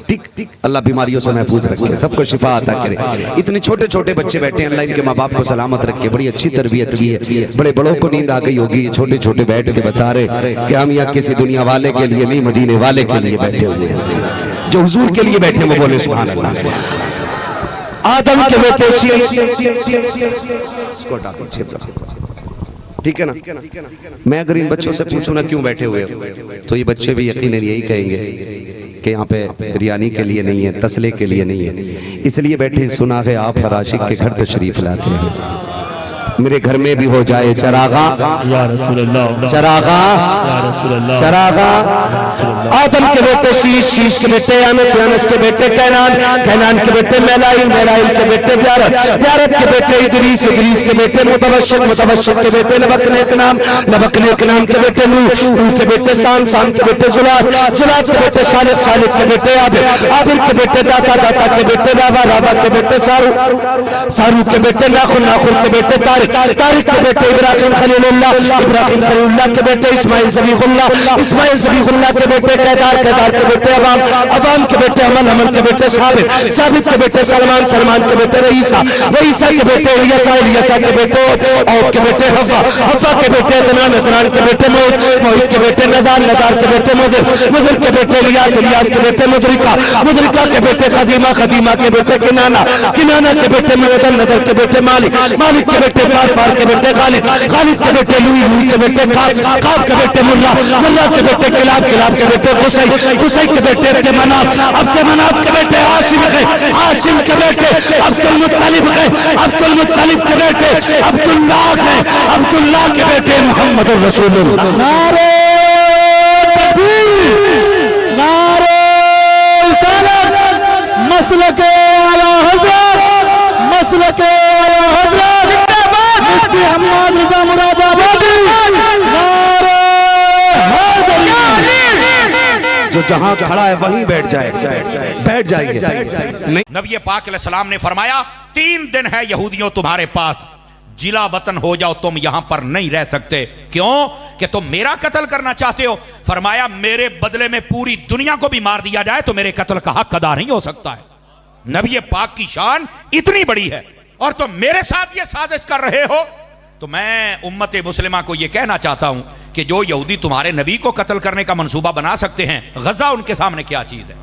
ठीक, अल्लाह बीमारियों से महफूज रखे, सबको शिफा अता करे। इतने छोटे छोटे बच्चे बैठे हैं, अल्लाह इनके माँ बाप को सलामत रखे। बड़ी अच्छी तरबियत की है। बड़े बड़ों को नींद आ गई होगी, छोटे छोटे बैठ के बता रहे कि हम यहाँ किसी दुनिया वाले के लिए नहीं, मदीने वाले के लिए बैठे हुए हैं, जो हुजूर के लिए बैठे। वो बोले सुभान अल्लाह। आदम के बेटे ठीक है ना? मैं अगर इन बच्चों से पूछूं ना क्यों बैठे हुए हो, तो ये बच्चे भी यकीनन यही कहेंगे कि यहाँ पे बिरयानी के लिए नहीं है, तसले के लिए नहीं है, इसलिए बैठे। सुना है आप हर आशिक के घर तशरीफ लाते हैं। मेरे घर में भी हो जाए चरागा, या रसूल अल्लाह, चरागा, या रसूल अल्लाह, चरागा। आदम के बेटे शीश, शीश के बेटे अनस, अनस के बेटे कैनान, कैनान के बेटे मेलाइल, मेलाइल के बेटे ब्यारत, ब्यारत के बेटे इदरीस, इदरीस के बेटे मुतवश्शिक, मुतवश्शिक के बेटे नबक नेक नाम, नबक नेक नाम के बेटे नूह, नूह के बेटे शाम, शाम के बेटे जुलात, जुलात के बेटे सालिक, सालिक के बेटे आबिर, आबिर के बेटे दाता, दाता के बेटे रावा, रावा के बेटे सारू, सारू के बेटे नाखुन, नाखुन के बेटे तारिक, तारिक के बेटे इब्राहिम खलीलुल्लाह, इब्राहिम खलीलुल्लाह के बेटे इस्माइल ज़बीहुल्लाह, इस्माइल ज़बीहुल्लाह के बेटे केदार, केदार के बेटे अवाम, अवाम के बेटे अमल, अमल के बेटे साबित, साबित के बेटे सलमान, सलमान के बेटे रईसा, रईसा के बेटे इलियासा, इलियासा के बेटे औद के बेटे हफ़ा, हफ़ा के बेटे अदनान, अदनान के बेटे मोहित, मोहित के बेटे नदार, नदार के बेटे मुदिर, मुदिर के बेटे इलियास, इलियास के बेटे मुदरिका, मुदरिका के बेटे खदीमा, खदीमा के बेटे किनाना, किनाना के बेटे नदर, नदर के बेटे मालिक, मालिक के बेटे फार, फार के बेटे गालिब, गालिब के बेटे लुई, लुई के बेटे काब, काब के बेटे मुर्रा, मुर्रा के बेटे किलाब, किलाब के बेटे कुसै, कुसै के बेटे अब्दे मनाफ, अब्दे मनाफ के बेटे हाशिम है, हाशिम के बेटे अब्दुल मुत्तलिब है, अब्दुल मुत्तलिब के बेटे अब्दुल्लाह है, अब्दुल्लाह के बेटे मोहम्मद रसूलुल्लाह। नारे तकबीर, नारे रिसालत, मसलके आला हज़रत, मसलके आला हज़रत, मुफ्ती हम्माद रज़ा मुरादाबादी, नारे हैदरी। जो जहां खड़ा है वहीं बैठ जाए, बैठ जाएंगे नहीं। नबी पाक अलैहिस्सलाम ने फरमाया 3 दिन है यहूदियों तुम्हारे पास, जिला वतन हो जाओ, तुम यहां पर नहीं रह सकते। क्यों? कि तुम मेरा कत्ल करना चाहते हो। फरमाया मेरे बदले में पूरी दुनिया को भी मार दिया जाए तो मेरे कत्ल का हक अदा नहीं हो सकता है। नबी पाक की शान इतनी बड़ी है और तुम मेरे साथ ये साजिश कर रहे हो। तो मैं उम्मत मुस्लिमा को यह कहना चाहता हूं कि जो यहूदी तुम्हारे नबी को कत्ल करने का मंसूबा बना सकते हैं, गजा उनके सामने क्या चीज है?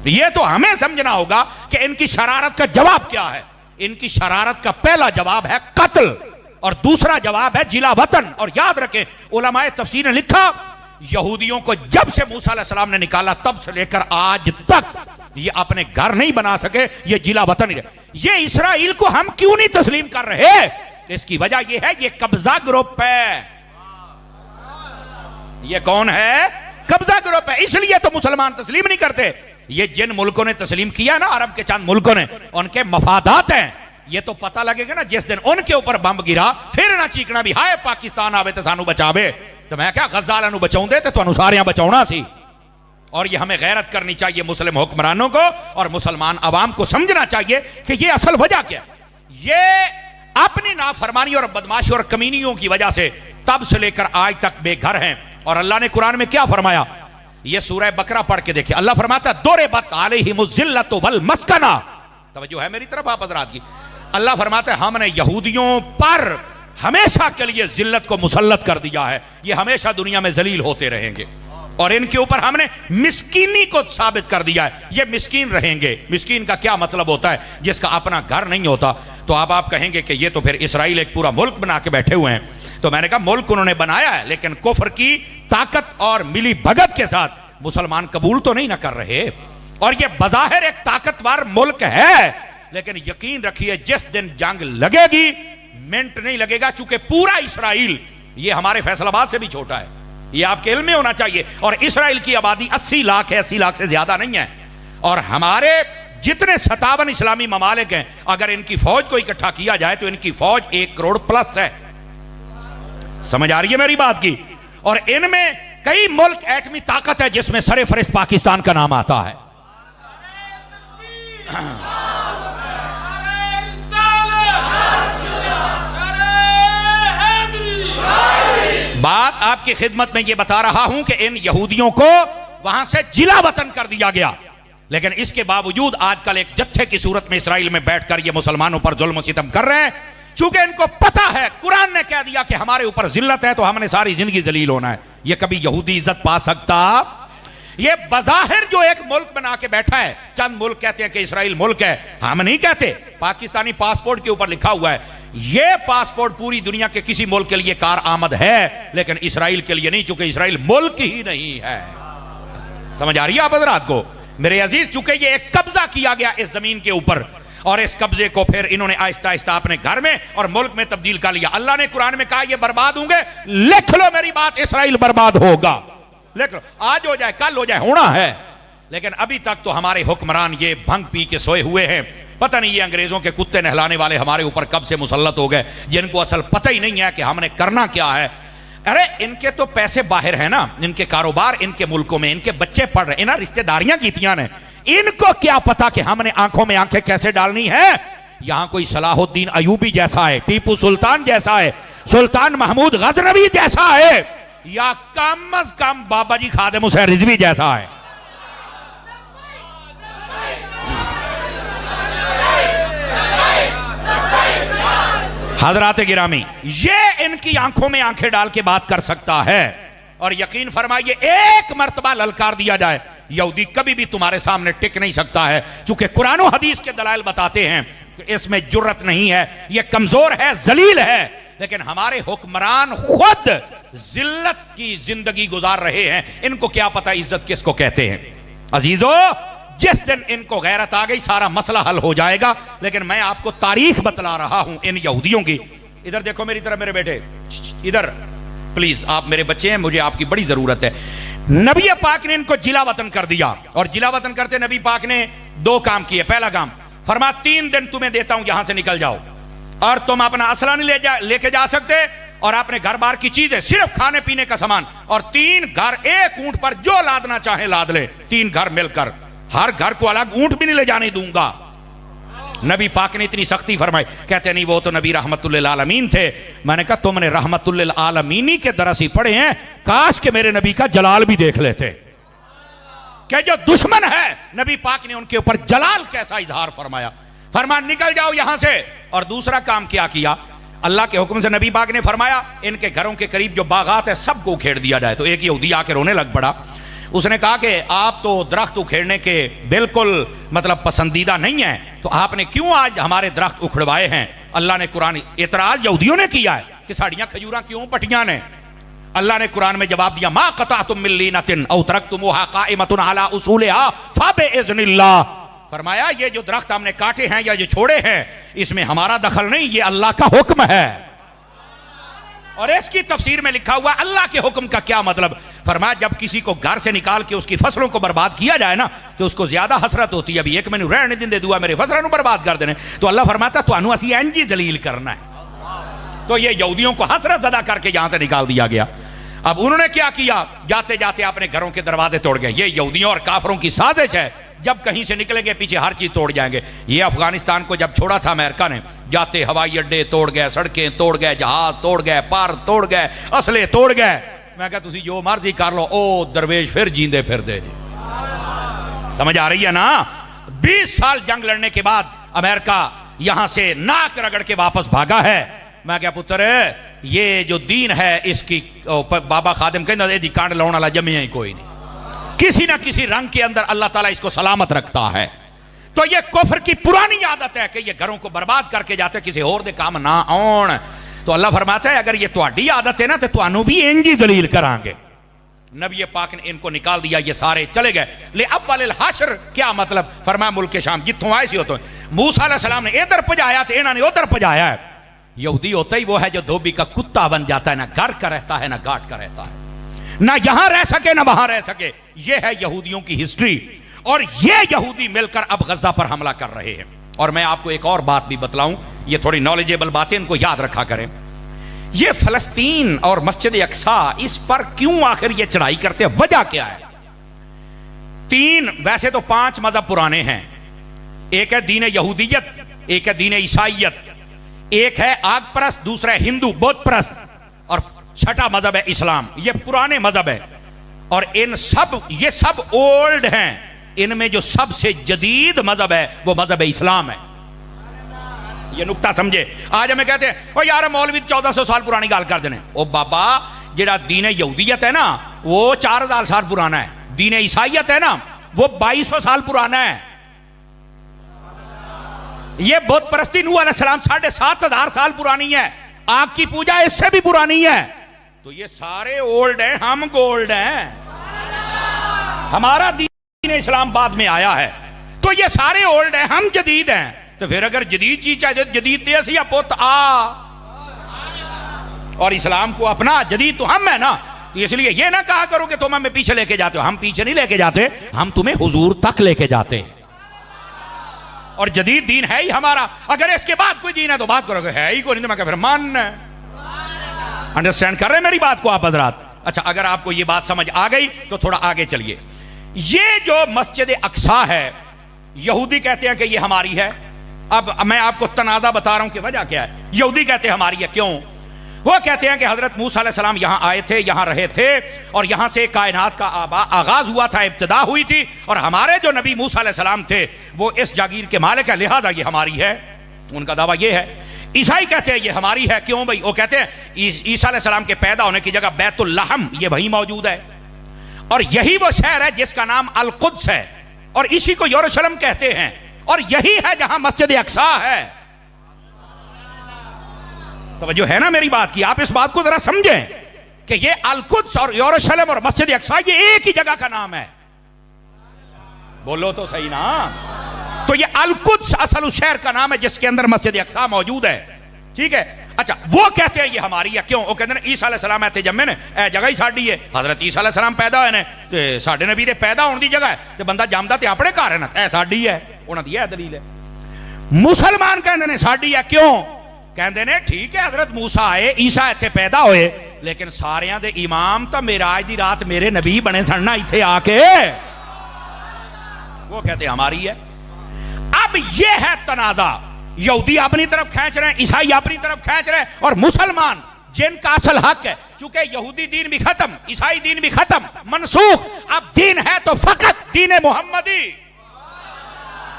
यह तो हमें समझना होगा कि इनकी शरारत का जवाब क्या है। इनकी शरारत का पहला जवाब है कत्ल और दूसरा जवाब है जिला वतन। और याद रखें, उलमाए तफसीर ने लिखा, यहूदियों को जब से मूसा अलैहिस्सलाम ने निकाला तब से लेकर आज तक ये अपने घर नहीं बना सके, ये जिला वतन ही रहे। ये इसराइल को हम क्यों नहीं तस्लीम कर रहे? इसकी वजह यह है, ये कब्जा ग्रुप है। ये कौन है? कब्जा ग्रुप है। इसलिए तो मुसलमान तस्लीम नहीं करते। ये जिन मुल्कों ने तस्लीम किया ना, अरब के चंद मुल्कों ने, उनके मफादात हैं। ये तो पता लगेगा ना जिस दिन उनके ऊपर बम गिरा, फिर ना चीखना भी हाय पाकिस्तान आवे तो सानू बचावे। तो मैं क्या गज़ाला नू बचाऊंदे ते तुहानू सारियां बचाउणा सी। और ये हमें गैरत करनी चाहिए मुस्लिम हुक्मरानों को और मुसलमान अवाम को समझना चाहिए कि ये असल वजह क्या। ये अपनी नाफरमानी और बदमाशी और कमीनियों की वजह से तब से लेकर आज तक बेघर हैं। और अल्लाह ने कुरान में क्या फरमाया? ये सूरह बकरा पढ़ के देखिए। अल्लाह फरमाता है दुरिबत अलैहिमुज़्ज़िल्लतु वल मस्कना। तवज्जो है मेरी तरफ आप हज़रात की? अल्लाह फरमाता है हमने यहूदियों पर हमेशा के लिए जिल्लत को मुसल्लत कर दिया है। ये हमेशा दुनिया में जलील होते रहेंगे और इनके ऊपर हमने मिस्कीनी को साबित कर दिया है। ये मिस्कीन रहेंगे। मिस्कीन का क्या मतलब होता है? जिसका अपना घर नहीं होता। तो अब आप कहेंगे कि ये तो फिर इसराइल एक पूरा मुल्क बना के बैठे हुए हैं। तो मैंने कहा मुल्क उन्होंने बनाया है, लेकिन कुफ्र की ताकत और मिली भगत के साथ मुसलमान कबूल तो नहीं ना कर रहे। और ये बज़ाहिर एक ताकतवर मुल्क है, लेकिन यकीन रखिए जिस दिन जंग लगेगी मिनट नहीं लगेगा, चूंकि पूरा इसराइल ये हमारे फैसलाबाद से भी छोटा है, ये आपके इल्म में होना चाहिए। और इसराइल की आबादी 80 लाख है, 80 लाख से ज्यादा नहीं है। और हमारे जितने 57 इस्लामी ममालिक हैं, अगर इनकी फौज को इकट्ठा किया जाए तो इनकी फौज 1 करोड़ प्लस है। समझ आ रही है मेरी बात की? और इनमें कई मुल्क एटमी ताकत है जिसमें सरे फरिश्त पाकिस्तान का नाम आता है। बात आपकी खिदमत में यह बता रहा हूं कि इन यहूदियों को वहां से जिला वतन कर दिया गया, लेकिन इसके बावजूद आजकल एक जत्थे की सूरत में इसराइल में बैठकर ये मुसलमानों पर जुल्म सितम कर रहे हैं, चूंकि इनको पता है कुरान ने कह दिया कि हमारे ऊपर जिल्लत है तो हमने सारी जिंदगी जलील होना है। ये कभी यहूदी इज्जत पा सकता? ये बज़ाहिर जो एक मुल्क बना के बैठा है, चंद मुल्क कहते हैं कि इसराइल मुल्क है, हम नहीं कहते। पाकिस्तानी पासपोर्ट के ऊपर लिखा हुआ है ये पासपोर्ट पूरी दुनिया के किसी मुल्क के लिए कार आमद है, लेकिन इसराइल के लिए नहीं, चूंकि इसराइल मुल्क ही नहीं है। समझ आ रही है आप हज़रात को? मेरे अजीज, चूंकि ये एक कब्जा किया गया इस जमीन के ऊपर, और इस कब्जे को फिर इन्होंने आहिस्ता आहिस्ता अपने घर में और मुल्क में तब्दील कर लिया। अल्लाह ने कुरान में कहा ये बर्बाद होंगे, लिख लो मेरी बात, इसराइल बर्बाद होगा, लिख लो, आज हो जाए कल हो जाए, होना है। लेकिन अभी तक तो हमारे हुक्मरान ये भंग पी के सोए हुए हैं। पता नहीं ये अंग्रेजों के कुत्ते नहलाने वाले हमारे ऊपर कब से मुसल्लत हो गए, जिनको असल पता ही नहीं है कि हमने करना क्या है। अरे इनके तो पैसे बाहर है ना, इनके कारोबार इनके मुल्कों में, इनके बच्चे पढ़ रहे हैं ना, रिश्तेदारियां कीतियां ने, इनको क्या पता कि हमने आंखों में आंखें कैसे डालनी है। यहां कोई सलाहुद्दीन अयूबी जैसा है, टीपू सुल्तान जैसा है, सुल्तान महमूद गजनवी जैसा है, या कम अज कम बाबा जी खादिम हुसैन रिजवी जैसा है। हजरात गिरामी, ये इनकी आंखों में आंखें डाल के बात कर सकता है। और यकीन फरमाइए एक मर्तबा ललकार दिया जाए, यहूदी कभी भी तुम्हारे सामने टिक नहीं सकता है, चूंकि कुरान और हदीस के दलाइल बताते हैं कि इसमें जुर्रत नहीं है, ये कमजोर है, जलील है। लेकिन हमारे हुक्मरान खुद जिल्लत की जिंदगी गुजार रहे हैं, इनको क्या पता इज्जत किसको कहते हैं। अजीजों, जिस दिन इनको गैरत आ गई सारा मसला हल हो जाएगा। लेकिन मैं आपको तारीख बतला रहा हूं इन यहूदियों की। इधर देखो मेरी तरफ मेरे बेटे, इधर प्लीज, आप मेरे बच्चे हैं, मुझे आपकी बड़ी जरूरत है। नबी पाक ने इनको जिला वतन कर दिया, और जिला वतन करते नबी पाक ने 2 काम किए। पहला काम, फरमा 3 दिन तुम्हें देता हूं, यहां से निकल जाओ, और तुम अपना असला नहीं लेके जा सकते, और अपने घर बार की चीजें, सिर्फ खाने पीने का सामान, और 3 घर, एक ऊंट पर जो लादना चाहे लाद ले, 3 घर मिलकर, हर घर को अलग ऊंट भी नहीं ले जाने दूंगा। नबी पाक ने इतनी सख्ती फरमाई। कहते नहीं वो तो नबी रहमतुल्लिल आलमीन थे। मैंने कहा तुमने रहमतुल्लिल आलमीनी के दरस ही पढ़े हैं, काश के मेरे नबी का जलाल भी देख लेते। क्या जो दुश्मन है नबी पाक ने उनके ऊपर जलाल कैसा इजहार फरमाया। फरमा निकल जाओ यहां से। और दूसरा काम क्या किया, अल्लाह के हुक्म से नबी पाक ने फरमाया इनके घरों के करीब जो बागात है सबको उखेड़ दिया जाए। तो एक यहूदी आके रोने लग पड़ा। उसने कहा कि आप तो दरख्त उखेड़ने के बिल्कुल मतलब पसंदीदा नहीं है, तो आपने क्यों आज हमारे दरख्त उखड़वाए हैं। अल्लाह ने कुरान, इतराज यहूदियों ने किया है कि साड़ियां खजूरा क्यों पटियां ने। अल्लाह ने कुरान में जवाब दिया, मा क़तअतुम मिन लीनतिन औ तरक्तुमूहा क़ाइमतुन अला उसूलिहा फ़बिइज़्निल्लाह। फरमाया ये जो दरख्त हमने काटे हैं या ये छोड़े हैं, इसमें हमारा दखल नहीं, ये अल्लाह का हुक्म है। और इसकी तफसीर में लिखा हुआ अल्लाह के हुक्म का क्या मतलब। फरमाया जब किसी को घर से निकाल के उसकी फसलों को बर्बाद किया जाए ना, तो उसको ज्यादा हसरत होती है, अभी एक मैंने रहने दिन दे दुआ मेरे फसलों बर्बाद कर देने। तो अल्लाह फरमाता तो असी एंजी जलील करना है। तो ये यहूदियों को हसरत अदा करके यहां से निकाल दिया गया। अब उन्होंने क्या किया, जाते जाते अपने घरों के दरवाजे तोड़ गए। ये यहूदियों और काफरों की साजिश है, जब कहीं से निकलेंगे पीछे हर चीज तोड़ जाएंगे। ये अफगानिस्तान को जब छोड़ा था अमेरिका ने, जाते हवाई अड्डे तोड़ गए, सड़कें तोड़ गए, जहाज तोड़ गए, पार तोड़ गए, असले तोड़ गए। मैं कहा तुसी जो मर्जी कर लो, ओ दरवेश फिर जींदे फिर दे। समझ आ रही है ना। 20 साल जंग लड़ने के बाद अमेरिका यहां से नाक रगड़ के वापस भागा है। मैं क्या पुत्र ये जो दीन है इसकी बाबा खादिम कहते कांड लाने वाला जमिया ही कोई नहीं, किसी ना किसी रंग के अंदर अल्लाह ताला इसको सलामत रखता है। तो ये कुफ्र की पुरानी आदत है कि ये घरों को बर्बाद करके जाते, किसी और दे काम ना आउण। तो अल्लाह फरमाता है अगर ये तुहाडी आदत है ना तो तुहानू भी इंज ही जलील करांगे। नबी पाक ने इनको निकाल दिया, ये सारे चले गए। ले अब वाले हाशर क्या मतलब, फरमाया मुल्क शाम जितों आए सी उतों मूसा अलैहिस्सलाम ने इधर भजाया तो इन्होंने उधर भजाया है। यहूदी होता ही वो है जो धोबी का कुत्ता बन जाता है, ना घर का रहता है ना घाट का रहता है, ना यहां रह सके ना वहां रह सके। ये है यहूदियों की हिस्ट्री। और ये यहूदी मिलकर अब गजा पर हमला कर रहे हैं। और मैं आपको एक और बात भी बतलाऊं, ये थोड़ी नॉलेजेबल बातें, इनको याद रखा करें। ये फलस्तीन और मस्जिद अक्सा, इस पर क्यों आखिर ये चढ़ाई करते हैं, वजह क्या है? वैसे तो 5 मजहब पुराने हैं। एक है दीन यहूदियत, एक है दीन ईसाइयत, एक है आग परस्त, दूसरा है हिंदू बौद्ध परस्त, और छठा मजहब है इस्लाम। ये पुराने मजहब है और ये सब ओल्ड हैं। इनमें जो सबसे जदीद मजहब है वो मजहब इस्लाम है। ये नुक्ता समझे। आज हमें कहते हैं ओ यार मौलवी 1400 साल पुरानी गाल कर देने। ओ बाबा, जेड़ा दीन यहूदियत है ना वो 4000 साल पुराना है, दीन ईसाइयत है ना वो 2200 साल पुराना है। ये बुत परस्ती नूह अलैहिस्सलाम 7500 साल पुरानी है। आग की पूजा इससे भी पुरानी है। तो ये सारे ओल्ड हैं, हम गोल्ड हैं। हमारा दीन इस्लाम बाद में आया है, तो ये सारे ओल्ड हैं, हम जदीद हैं। तो फिर अगर जदीद चीज चाहिए जदीद तेज या पुत आ, और इस्लाम को अपना, जदीद तो हम है ना। तो इसलिए ये ना कहा करो कि तुम हमें पीछे लेके जाते हो। हम पीछे नहीं लेके जाते, हम तुम्हें हुजूर तक लेके जाते हैं। और जदीद दीन है ही हमारा। अगर इसके बाद कोई दीन है तो बात करोगे, है ही कोई नहीं तो मैं फिर मान। अंडरस्टैंड कर रहे हैं मेरी बात को आप हजरात? अच्छा, अगर आपको ये बात समझ आ गई तो थोड़ा आगे चलिए। ये जो मस्जिद अक्सा है, यहूदी कहते हैं कि ये हमारी है। अब मैं आपको तनाज़ा बता रहा हूं कि वजह क्या है। यहूदी कहते हैं हमारी है, क्यों? वो कहते हैं कि हजरत मूसा अलैहिस्सलाम यहां आए थे, यहां रहे थे, और यहां से कायनात का आगाज हुआ था, इब्तिदा हुई थी, और हमारे जो नबी मूसा अलैहिस्सलाम थे वो इस जागीर के मालिक है, लिहाजा ये हमारी है। उनका दावा ये है। ईसाई कहते हैं ये हमारी है, क्यों भाई? वो कहते हैं ईसा अलैहिस्सलाम के पैदा होने की जगह बैतुल लहम ये वहीं मौजूद है, और यही वो शहर है जिसका नाम अल कुद्स है, और इसी को यरूशलेम कहते हैं, और यही है जहां मस्जिद अक्सा है। तो जो है ना मेरी बात की, आप इस बात को जरा समझें कि ये अल कुद्स और यरूशलेम और मस्जिद अक्सा ये एक ही जगह का नाम है। बोलो तो सही ना। तो ये अल कुद्स असल उस शहर का नाम है जिसके अंदर मस्जिद अक्सा मौजूद है। ठीक है। अच्छा, वो कहते हैं ये हमारी है, क्यों? वो कहते हैं ईसा अलैहिस्सलाम इत्थे जम्मे ने, ए जगह ही साडी है। हजरत ईसा अलैहिस्सलाम पैदा होए ने ते साडे नबी दे पैदा होने दी जगह है, ते बंदा जमदा ते अपने घर है ना, ए साडी है। उन्हां दी दलील है। मुसलमान कहते हैं साडी है, क्यों? कहते ने ठीक है हजरत मूसा आए, ईसा इत्थे पैदा होए, लेकिन सारियां दे इमाम तो मेराज दी रात मेरे नबी बने सन ना इत्थे आके। वो कहते हमारी है। अब ये है तनाजा। यहूदी अपनी तरफ खींच रहे हैं, ईसाई अपनी तरफ खींच रहे हैं, और मुसलमान जिनका असल हक है, चूंकि यहूदी दीन भी खत्म, ईसाई दीन भी खत्म, मनसूख, अब दीन है तो फकत दीन मोहम्मदी,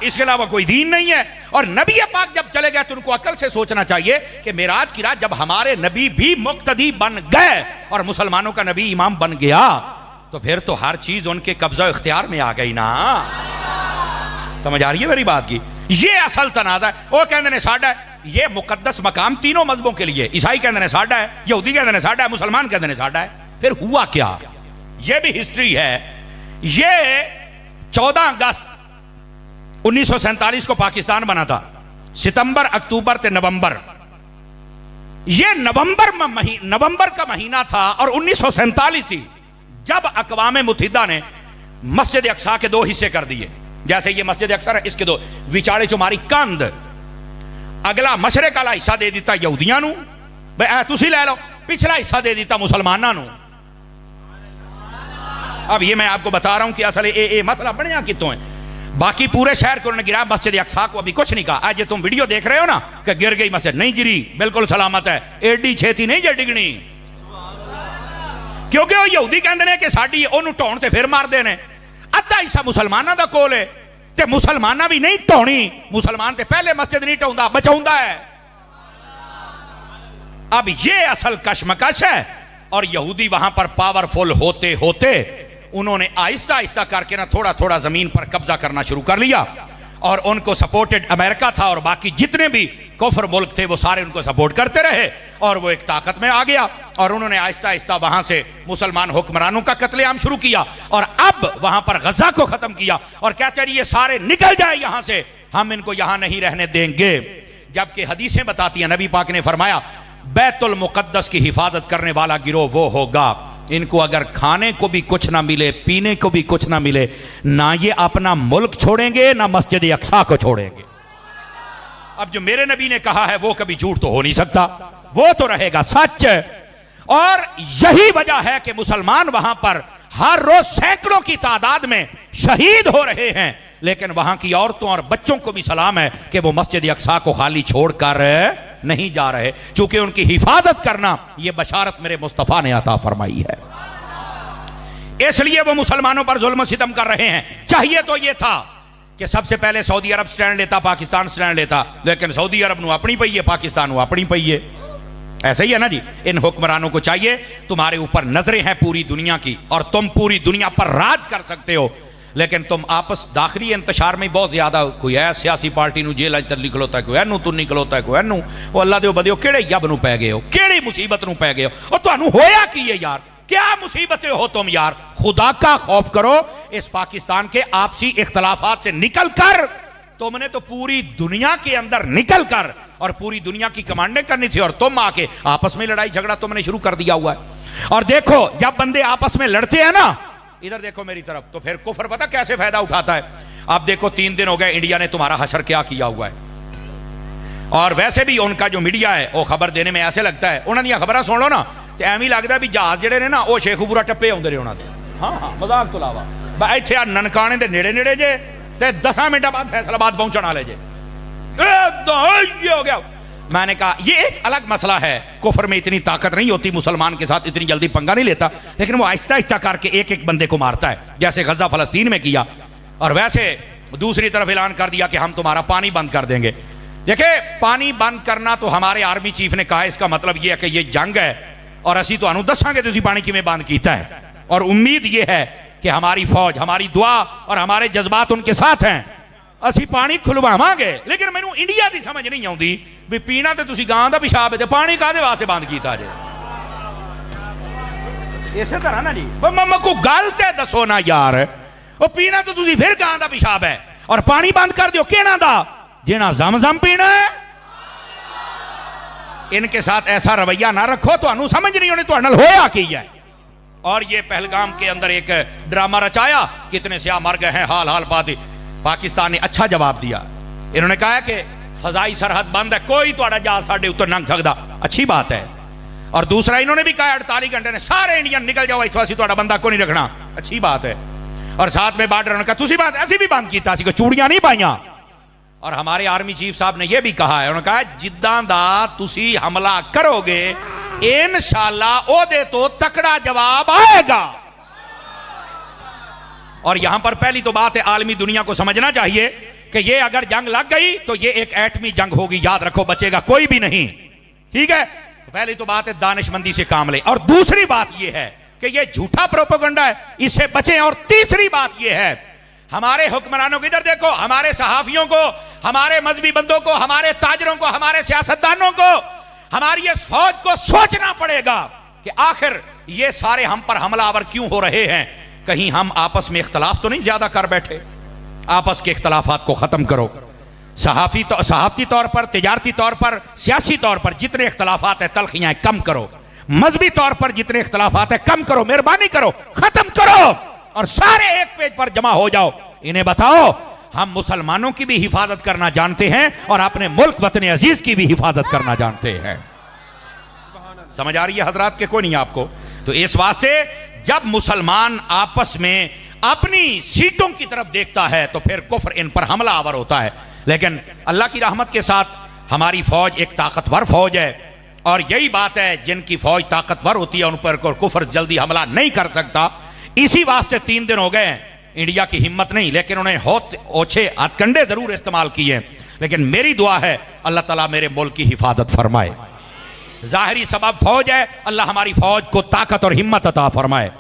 इसके अलावा कोई दीन नहीं है। और नबी पाक जब चले गए तो उनको अकल से सोचना चाहिए कि मेराज की रात जब हमारे नबी भी मुक्तदी बन गए और मुसलमानों का नबी इमाम बन गया, तो फिर तो हर चीज उनके कब्जा इख्तियार में आ गई ना। समझ आ रही है मेरी बात की? ये असल तनाज़ा है। वो कहते हैं साडा है, ये मुकद्दस मकाम तीनों मजहबों के लिए। ईसाई कहते हैं साडा है, यहूदी कहते हैं साडा है, मुसलमान कहते हैं साडा है। फिर हुआ क्या? ये भी हिस्ट्री है। ये 14 अगस्त 1947 को पाकिस्तान बना था। सितंबर, अक्टूबर ते नवंबर, ये नवंबर का महीना था, और 1947 थी जब अक़वाम मुत्तहिदा ने मस्जिद अक्सा के 2 हिस्से कर दिए। जैसे ये मस्जिद अक्सा है, इसके 2 विचाले चुमारी कंध, अगला मशरक वाला हिस्सा दे दिता यहूदियां नू, भाई तुसी ले लो, पिछला हिस्सा दे दिता मुसलमानों नू। अब ये मैं आपको बता रहा हूं कि असल ये मसला बनया कितों है। बाकी पूरे शहर को उन्होंने गिरा, मस्जिद अक्सा को अभी कुछ नहीं कहा। आज तुम वीडियो देख रहे हो ना कि गिर गई मस्जिद, नहीं गिरी, बिल्कुल सलामत है। एडी छेती नहीं जे डिगनी, क्योंकि वो यहूदी कहते हैं कि साडी ओनू ढाउण ते फिर मारदे ने। अद्धा हिस्सा मुसलमाना दा कोल है, ते मुसलमाना भी नहीं ढाउणी, मुसलमान ते पहले मस्जिद नहीं ढाउंदा, बचाउंदा है। अब ये असल कशमकश है। और यहूदी वहां पर पावरफुल होते होते उन्होंने आहिस्ता आहिस्ता करके ना थोड़ा थोड़ा जमीन पर कब्जा करना शुरू कर लिया, और उनको सपोर्टेड अमेरिका था, और बाकी जितने भी कुफर मुल्क थे वो सारे उनको सपोर्ट करते रहे। और वो एक ताकत में आ गया और उन्होंने आहिस्ता आहिस्ता वहां से मुसलमान हुक्मरानों का कत्लेआम शुरू किया और अब वहां पर गजा को खत्म किया और कहते हैं ये सारे निकल जाए यहां से, हम इनको यहां नहीं रहने देंगे। जबकि हदीसें बताती हैं, नबी पाक ने फरमाया बैतुल मुकद्दस की हिफाजत करने वाला गिरोह वो होगा, इनको अगर खाने को भी कुछ ना मिले, पीने को भी कुछ ना मिले, ना ये अपना मुल्क छोड़ेंगे ना मस्जिद अक्सा को छोड़ेंगे। अब जो मेरे नबी ने कहा है वो कभी झूठ तो हो नहीं सकता, वो तो रहेगा सच। और यही वजह है कि मुसलमान वहां पर हर रोज सैकड़ों की तादाद में शहीद हो रहे हैं, लेकिन वहां की औरतों और बच्चों को भी सलाम है कि वो मस्जिद अक्सा को खाली छोड़कर नहीं जा रहे, चूंकि उनकी हिफाजत करना यह बशारत मेरे मुस्तफा ने अता फरमाई है। इसलिए वो मुसलमानों पर जुल्म सितम कर रहे हैं। चाहिए तो यह था कि सबसे पहले सऊदी अरब स्टैंड लेता, पाकिस्तान स्टैंड लेता, लेकिन सऊदी अरब अपनी पई है, पाकिस्तान अपनी पई है। ऐसा ही है ना जी। इन हुक्मरानों को चाहिए, तुम्हारे ऊपर नजरें हैं पूरी दुनिया की और तुम पूरी दुनिया पर राज कर सकते हो, लेकिन तुम आपस दाखिली इंतशार में बहुत ज्यादा, कोई है सियासी पार्टी नूं जेल अंदर निकलोता है, कोई एनू तू निकलोता है, कोई एनू, वो अल्लाह दे बदियो केड़े यब नूं पै गए हो, केड़ी मुसीबत नूं पै गए हो, और तुहानूं होया की है यार, क्या मुसीबतें हो तुम यार। खुदा का खौफ करो, इस पाकिस्तान के आपसी इख्तलाफात से निकल कर तुमने तो पूरी दुनिया के अंदर निकल कर और पूरी दुनिया की कमांडें करनी थी, और तुम आके आपस में लड़ाई झगड़ा तुमने शुरू कर दिया हुआ है। और देखो जब बंदे आपस में लड़ते हैं ना, इधर देखो मेरी तरफ, तो फिर कुफर पता कैसे फायदा उठाता है। अब देखो 3 दिन हो गए इंडिया ने तुम्हारा हशर क्या किया हुआ है, और वैसे भी उनका जो मीडिया है वो खबर देने में ऐसे लगता है, उन्होंने खबर सुन लो ना तो एवं लगता भी जहाज जेडे ने ना वो शेखुपुरा टप्पे आते रहे उन्होंने। हाँ हाँ मजाक तो इलावा इतने आ ननकाने के नेड़े नेड़े जे, 10 मिनट बाद फैसलाबाद पहुंचने वाले जे, ये हो गया। मैंने कहा ये एक अलग मसला है, कुफर में इतनी ताकत नहीं होती, मुसलमान के साथ इतनी जल्दी पंगा नहीं लेता, लेकिन वो आहिस्ता आहिस्ता करके एक एक बंदे को मारता है, जैसे गजा फलस्तीन में किया। और वैसे दूसरी तरफ ऐलान कर दिया कि हम तुम्हारा पानी बंद कर देंगे। देखिए पानी बंद करना तो हमारे आर्मी चीफ ने कहा, इसका मतलब यह है कि यह जंग है और असी तो दसांगे तुसीं पानी किवें बंद कीता है, और उम्मीद यह है कि हमारी फौज, हमारी दुआ और हमारे जज्बात उनके साथ हैं, असी पानी खुलवावांगे। लेकिन मैनू इंडिया की समझ नहीं आती भी पीना तो तुसीं गां दा पिशाब है, पानी काहदे वास्ते बंद कीता जे। इस तरह ना जी मम्मा को गल ते दसो ना यार, वो पीना तो तुसीं फिर गां दा पिशाब है और पानी बंद कर दियो केना दा, जेना जमजम पीना है। इनके साथ ऐसा रवैया ना रखो, तो समझ नहीं होनी तो होया की है। और ये पहलगाम के अंदर एक ड्रामा रचाया, कितने स्याह मर गए हैं, हाल हाल बात। पाकिस्तान ने अच्छा जवाब दिया, इन्होंने कहा कि फजाई सरहद बंद है, कोई तो जहाज साडे उत्तर लंघ सकता, अच्छी बात है। और दूसरा इन्होंने भी कहा 48 घंटे ने सारे इंडियन निकल जाओ इत्थों, असीं तुहाडा बंदा को नहीं रखना, अच्छी बात है। और साथ में बार्डर उन्होंने कहा तुसीं बात ऐसी भी बंद कीता, असीं कोई चूड़ियां नहीं पाईयां। और हमारे आर्मी चीफ साहब ने यह भी कहा है, उन्होंने कहा जिद्दां दा तुसीं हमला करोगे इंशाअल्लाह ओदे तो तकड़ा जवाब आएगा। और यहां पर पहली तो बात है, आलमी दुनिया को समझना चाहिए कि ये अगर जंग लग गई तो ये एक एटमी जंग होगी, याद रखो, बचेगा कोई भी नहीं, ठीक है। तो पहली तो बात है दानिशमंदी से काम ले, और दूसरी बात ये है कि ये झूठा प्रोपेगेंडा है, इससे बचें। और तीसरी बात ये है, हमारे हुक्मरानों को इधर देखो, हमारे सहाफियों को, हमारे मजहबी बंदों को, हमारे ताजरों को, हमारे सियासतदानों को, हमारी इस फौज को सोचना पड़ेगा कि आखिर ये सारे हम पर हमलावर क्यों हो रहे हैं। कहीं हम आपस में इख्तलाफ तो नहीं ज्यादा कर बैठे। आपस के इख्तलाफात को खत्म करो। सहाफती तौर पर, तिजारती तौर पर, सियासी तौर पर जितने इख्तलाफात है तलखियां कम करो। मजहबी तौर पर जितने इख्तलाफात है कम करो, मेहरबानी करो, खत्म करो, और सारे एक पेज पर जमा हो जाओ। इन्हें बताओ हम मुसलमानों की भी हिफाजत करना जानते हैं और अपने मुल्क वतन अजीज की भी हिफाजत करना जानते हैं। समझ आ रही है हजरात के कोई नहीं आपको? तो इस वास्ते जब मुसलमान आपस में अपनी सीटों की तरफ देखता है तो फिर कुफ्र इन पर हमला आवर होता है। लेकिन अल्लाह की रहमत के साथ हमारी फौज एक ताकतवर फौज है, और यही बात है जिनकी फौज ताकतवर होती है उन पर कुफ्र जल्दी हमला नहीं कर सकता। इसी वास्ते 3 दिन हो गए इंडिया की हिम्मत नहीं, लेकिन उन्हें बहुत ओछे हथकंडे जरूर इस्तेमाल किए। लेकिन मेरी दुआ है अल्लाह ताला मेरे मुल्क की हिफाजत फरमाए। जाहिरी सबब फौज है, अल्लाह हमारी फौज को ताकत और हिम्मत अता फरमाए।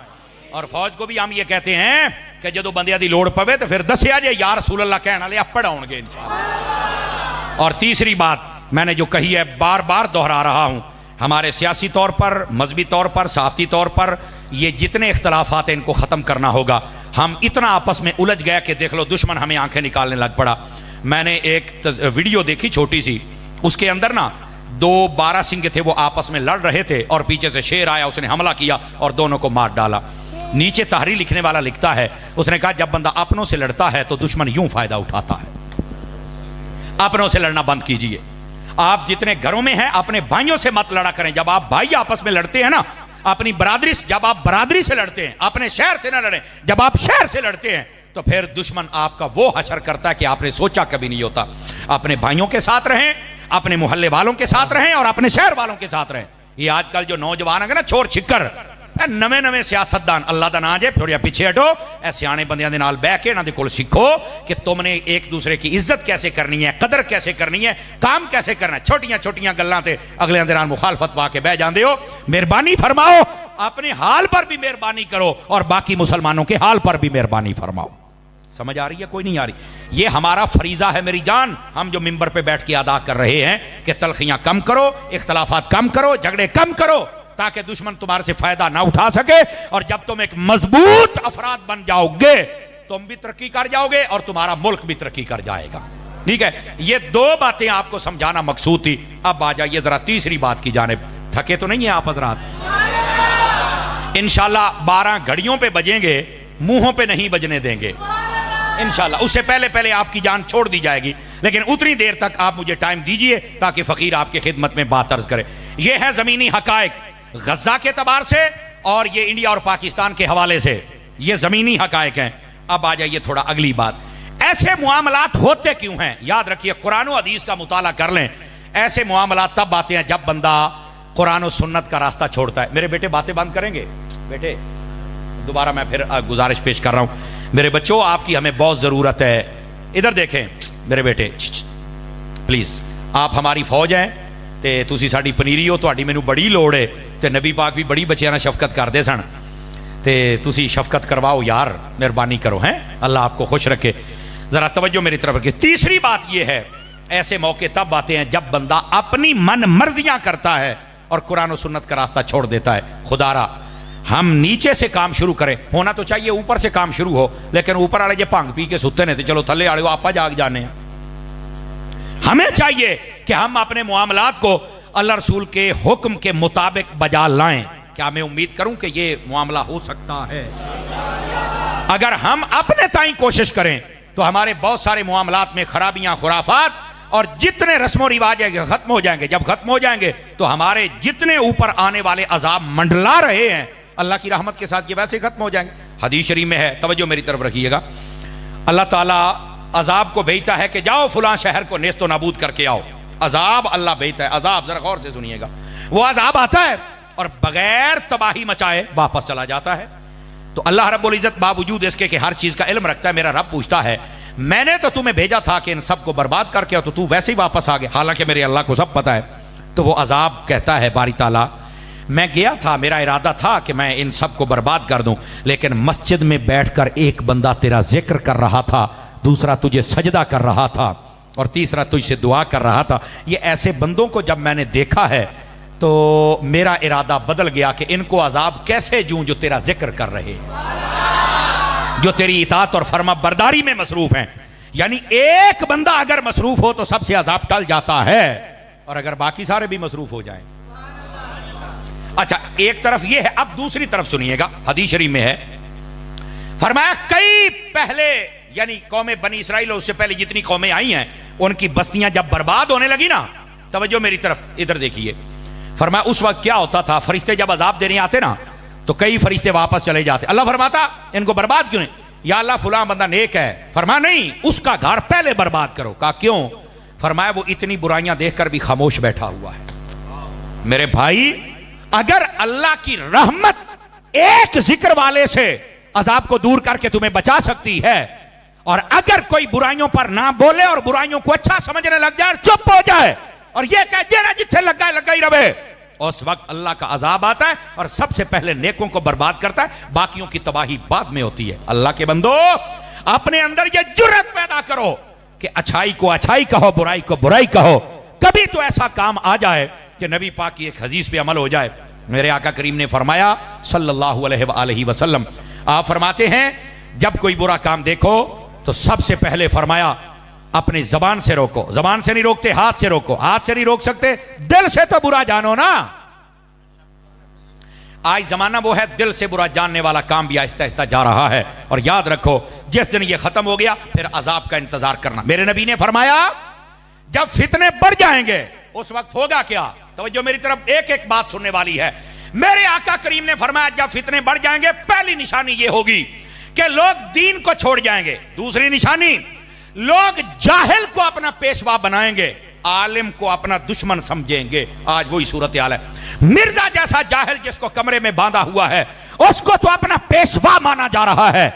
और फौज को भी हम ये कहते हैं कि जो बंदियां दी लोड़ पवे तो फिर दसिया जे या रसूल अल्लाह कहने वाले अपड़ आउणगे इंशाअल्लाह। और तीसरी बात मैंने जो कही है बार बार दोहरा रहा हूं, हमारे सियासी तौर पर, मजहबी तौर पर, सहाफ़ती तौर पर ये जितने इख्तलाफात हैं इनको ख़त्म करना होगा। हम इतना आपस में उलझ गया कि देख लो दुश्मन हमें आंखें निकालने लग पड़ा। मैंने एक वीडियो देखी छोटी सी, उसके अंदर ना 2 बारहसिंगे थे, वो आपस में लड़ रहे थे और पीछे से शेर आया, उसने हमला किया और दोनों को मार डाला। नीचे तहरीर लिखने वाला लिखता है, उसने कहा जब बंदा अपनों से लड़ता है तो दुश्मन यूं फायदा उठाता है। अपनों से लड़ना बंद कीजिए। आप जितने घरों में हैं अपने भाइयों से मत लड़ा करें। जब आप भाई आपस में लड़ते हैं ना, अपनी बरादरी, जब आप बरादरी से लड़ते हैं, अपने शहर से ना लड़ें। जब आप शहर से लड़ते हैं तो फिर दुश्मन आपका वो हशर करता है कि आपने सोचा कभी नहीं होता। अपने भाइयों के साथ रहें, अपने मोहल्ले वालों के साथ रहें और अपने शहर वालों के साथ रहें। ये आजकल जो नौजवान है ना, छोर छिक्कर, नवे नवे सियासतदान, अल्लाह दा नाम जे थोड़ा पीछे हटो, ऐ सियाने बंदियां दे नाल बैठ के इन्हां दे कोल सीखो कि तुमने एक दूसरे की इज्जत कैसे करनी है, कदर कैसे करनी है, काम कैसे करना है। छोटियां छोटियां गल्लां ते अगले दे नाल मुखालफत पा के बह जांदे हो। मेहरबानी फरमाओ, अपने हाल पर भी मेहरबानी करो और बाकी मुसलमानों के हाल पर भी मेहरबानी फरमाओ। समझ आ रही है? कोई नहीं आ रही? ये हमारा फरीजा है मेरी जान। हम जो मिंबर पे बैठ के अदा कर रहे हैं कि तलखियां कम करो, इख्तलाफात कम करो, झगड़े कम करो, ताकि दुश्मन तुम्हारे से फायदा ना उठा सके। और जब तुम एक मजबूत अफराद बन जाओगे, तुम भी तरक्की कर जाओगे और तुम्हारा मुल्क भी तरक्की कर जाएगा। ठीक है, ये 2 बातें आपको समझाना मकसूद थी। अब आ जाइए जरा तीसरी बात की जानिब। थके तो नहीं है आप हजरात? इंशाल्लाह 12 घड़ियों पे बजेंगे, मुंहों पे नहीं बजने देंगे इंशाल्लाह। उससे पहले पहले आपकी जान छोड़ दी जाएगी, लेकिन उतनी देर तक आप मुझे टाइम दीजिए ताकि फकीर आपकी खिदमत में बात अर्ज करे। ये है जमीनी हकायक गजा के तबार से और ये इंडिया और पाकिस्तान के हवाले से, ये जमीनी हकायक हैं। अब आ जाइए थोड़ा अगली बात, ऐसे मुआमलात होते क्यों हैं? याद रखिए, कुरान और हदीस का मुताला कर लें। ऐसे मुआमलात तब आते हैं जब बंदा कुरान और सुन्नत का रास्ता छोड़ता है। मेरे बेटे बातें बंद करेंगे? बेटे दोबारा मैं फिर गुजारिश पेश कर रहा हूं, मेरे बच्चों आपकी हमें बहुत जरूरत है। इधर देखें मेरे बेटे, प्लीज, आप हमारी फौज हैं ते तुसी साडी पनीरी हो, तुहाडी मैनू बड़ी लोड़ है। ते नबी पाक भी बड़ी बच्चियां नाल शफकत करदे सन, ते तुसी शफकत करवाओ यार, मेहरबानी करो। हैं, अल्लाह आपको खुश रखे। जरा तवज्जो मेरी तरफ रखिए। तीसरी बात यह है, ऐसे मौके तब आते हैं जब बंदा अपनी मन मर्जियां करता है और कुरान और सुन्नत का रास्ता छोड़ देता है। खुदारा हम नीचे से काम शुरू करें, होना तो चाहिए ऊपर से काम शुरू हो, लेकिन ऊपर वाले जो भंग पी के सुते ने तो चलो थले वाले आपा जाग जाने। हमें चाहिए कि हम अपने मुआमलात को अल्लाह रसूल के हुक्म के मुताबिक बजा लाएं। क्या मैं उम्मीद करूं कि ये मामला हो सकता है? अगर हम अपने ताई कोशिश करें तो हमारे बहुत सारे मुआमलात में खराबियां, खुराफात और जितने रस्मों रिवाज है खत्म हो जाएंगे। जब खत्म हो जाएंगे तो हमारे जितने ऊपर आने वाले अजाब मंडला रहे हैं अल्लाह की रहमत के साथ ये वैसे खत्म हो जाएंगे। हदीस शरीफ में है, तवज्जो मेरी तरफ रखिएगा, अल्लाह ताला अजाब को भेजता है कि जाओ फुलां शहर को नेस्तो नाबूद करके आओ। अजाब अल्लाह भेजता है, अजाब जरा गौर से सुनिएगा। वो अजाब आता है और बगैर तबाही मचाए वापस चला जाता है। तो अल्लाह रब्बुल इज्जत बावजूद इसके कि हर चीज का इल्म रखता है, मेरा रब पूछता है मैंने तो तुम्हें भेजा था कि इन सबको बर्बाद करके आओ, तो तू वैसे ही वापस आ गया, हालांकि मेरे अल्लाह को सब पता है। तो वो अजाब कहता है बारी ताला, मैं गया था, मेरा इरादा था कि मैं इन सबको बर्बाद कर दूं, लेकिन मस्जिद में बैठकर एक बंदा तेरा जिक्र कर रहा था, दूसरा तुझे सजदा कर रहा था और तीसरा तुझसे दुआ कर रहा था। ये ऐसे बंदों को जब मैंने देखा है तो मेरा इरादा बदल गया कि इनको अजाब कैसे दूं जो तेरा जिक्र कर रहे, जो तेरी इताअत और फर्मा बरदारी में मसरूफ हैं। यानी एक बंदा अगर मसरूफ हो तो सबसे अजाब टल जाता है, और अगर बाकी सारे भी मसरूफ हो जाएं। अच्छा, एक तरफ यह है, अब दूसरी तरफ सुनिएगा, हदीस शरीफ में है, फरमाया कई पहले यानी कौमें बनी इसराइल और उससे पहले जितनी कौमें आई हैं उनकी बस्तियां जब बर्बाद होने लगी ना, तवज्जो मेरी तरफ इधर देखिए, फरमाया उस वक्त क्या होता था, फरिश्ते जब अजाब देने आते ना तो कई फरिश्ते वापस चले जाते। अल्लाह फरमाता इनको बर्बाद क्यों नहीं? या अल्लाह फुलां बंदा नेक है। फरमाया नहीं, उसका घर पहले बर्बाद करो। कहा क्यों? फरमाया वो इतनी बुराइयां देखकर भी खामोश बैठा हुआ है। मेरे भाई, अगर अल्लाह की रहमत एक जिक्र वाले से अजाब को दूर करके तुम्हें बचा सकती है, और अगर कोई बुराइयों पर ना बोले और बुराइयों को अच्छा समझने लग जाए, चुप हो जाए और यह कह देना जिथे लगा है लगा ही रहे, उस वक्त अल्लाह का अजाब आता है और सबसे पहले नेकों को बर्बाद करता है, बाकियों की तबाही बाद में होती है। अल्लाह के बंदो, अपने अंदर यह जुर्रत पैदा करो कि अच्छाई को अच्छाई कहो, बुराई को बुराई कहो। कभी तो ऐसा काम आ जाए कि नबी पाक की एक हदीस पे अमल हो जाए। मेरे आका करीम ने फरमाया सल्लल्लाहु अलैहि वसल्लम, आप फरमाते हैं जब कोई बुरा काम देखो तो सबसे पहले फरमाया अपनी जबान से रोको। जबान से नहीं रोकते, हाथ से रोको। हाथ से नहीं रोक सकते, दिल से तो बुरा जानो ना। आज जमाना वो है, दिल से बुरा जानने वाला काम भी आहिस्ता आहिस्ता जा रहा है। और याद रखो, जिस दिन ये खत्म हो गया फिर अजाब का इंतजार करना। मेरे नबी ने फरमाया जब फितने बढ़ जाएंगे उस वक्त होगा क्या? तवज्जो मेरी तरफ, एक एक बात सुनने वाली है। मेरे आका करीम ने फरमाया जब फितने बढ़ जाएंगे पहली निशानी ये होगी कि लोग दीन को छोड़ जाएंगे। दूसरी निशानी, लोग जाहिल को अपना पेशवा बनाएंगे, आलिम को अपना दुश्मन समझेंगे। आज वही सूरत हाल है। मिर्जा जैसा जाहिल जिसको कमरे में बांधा हुआ है उसको तो अपना पेशवा माना जा रहा है,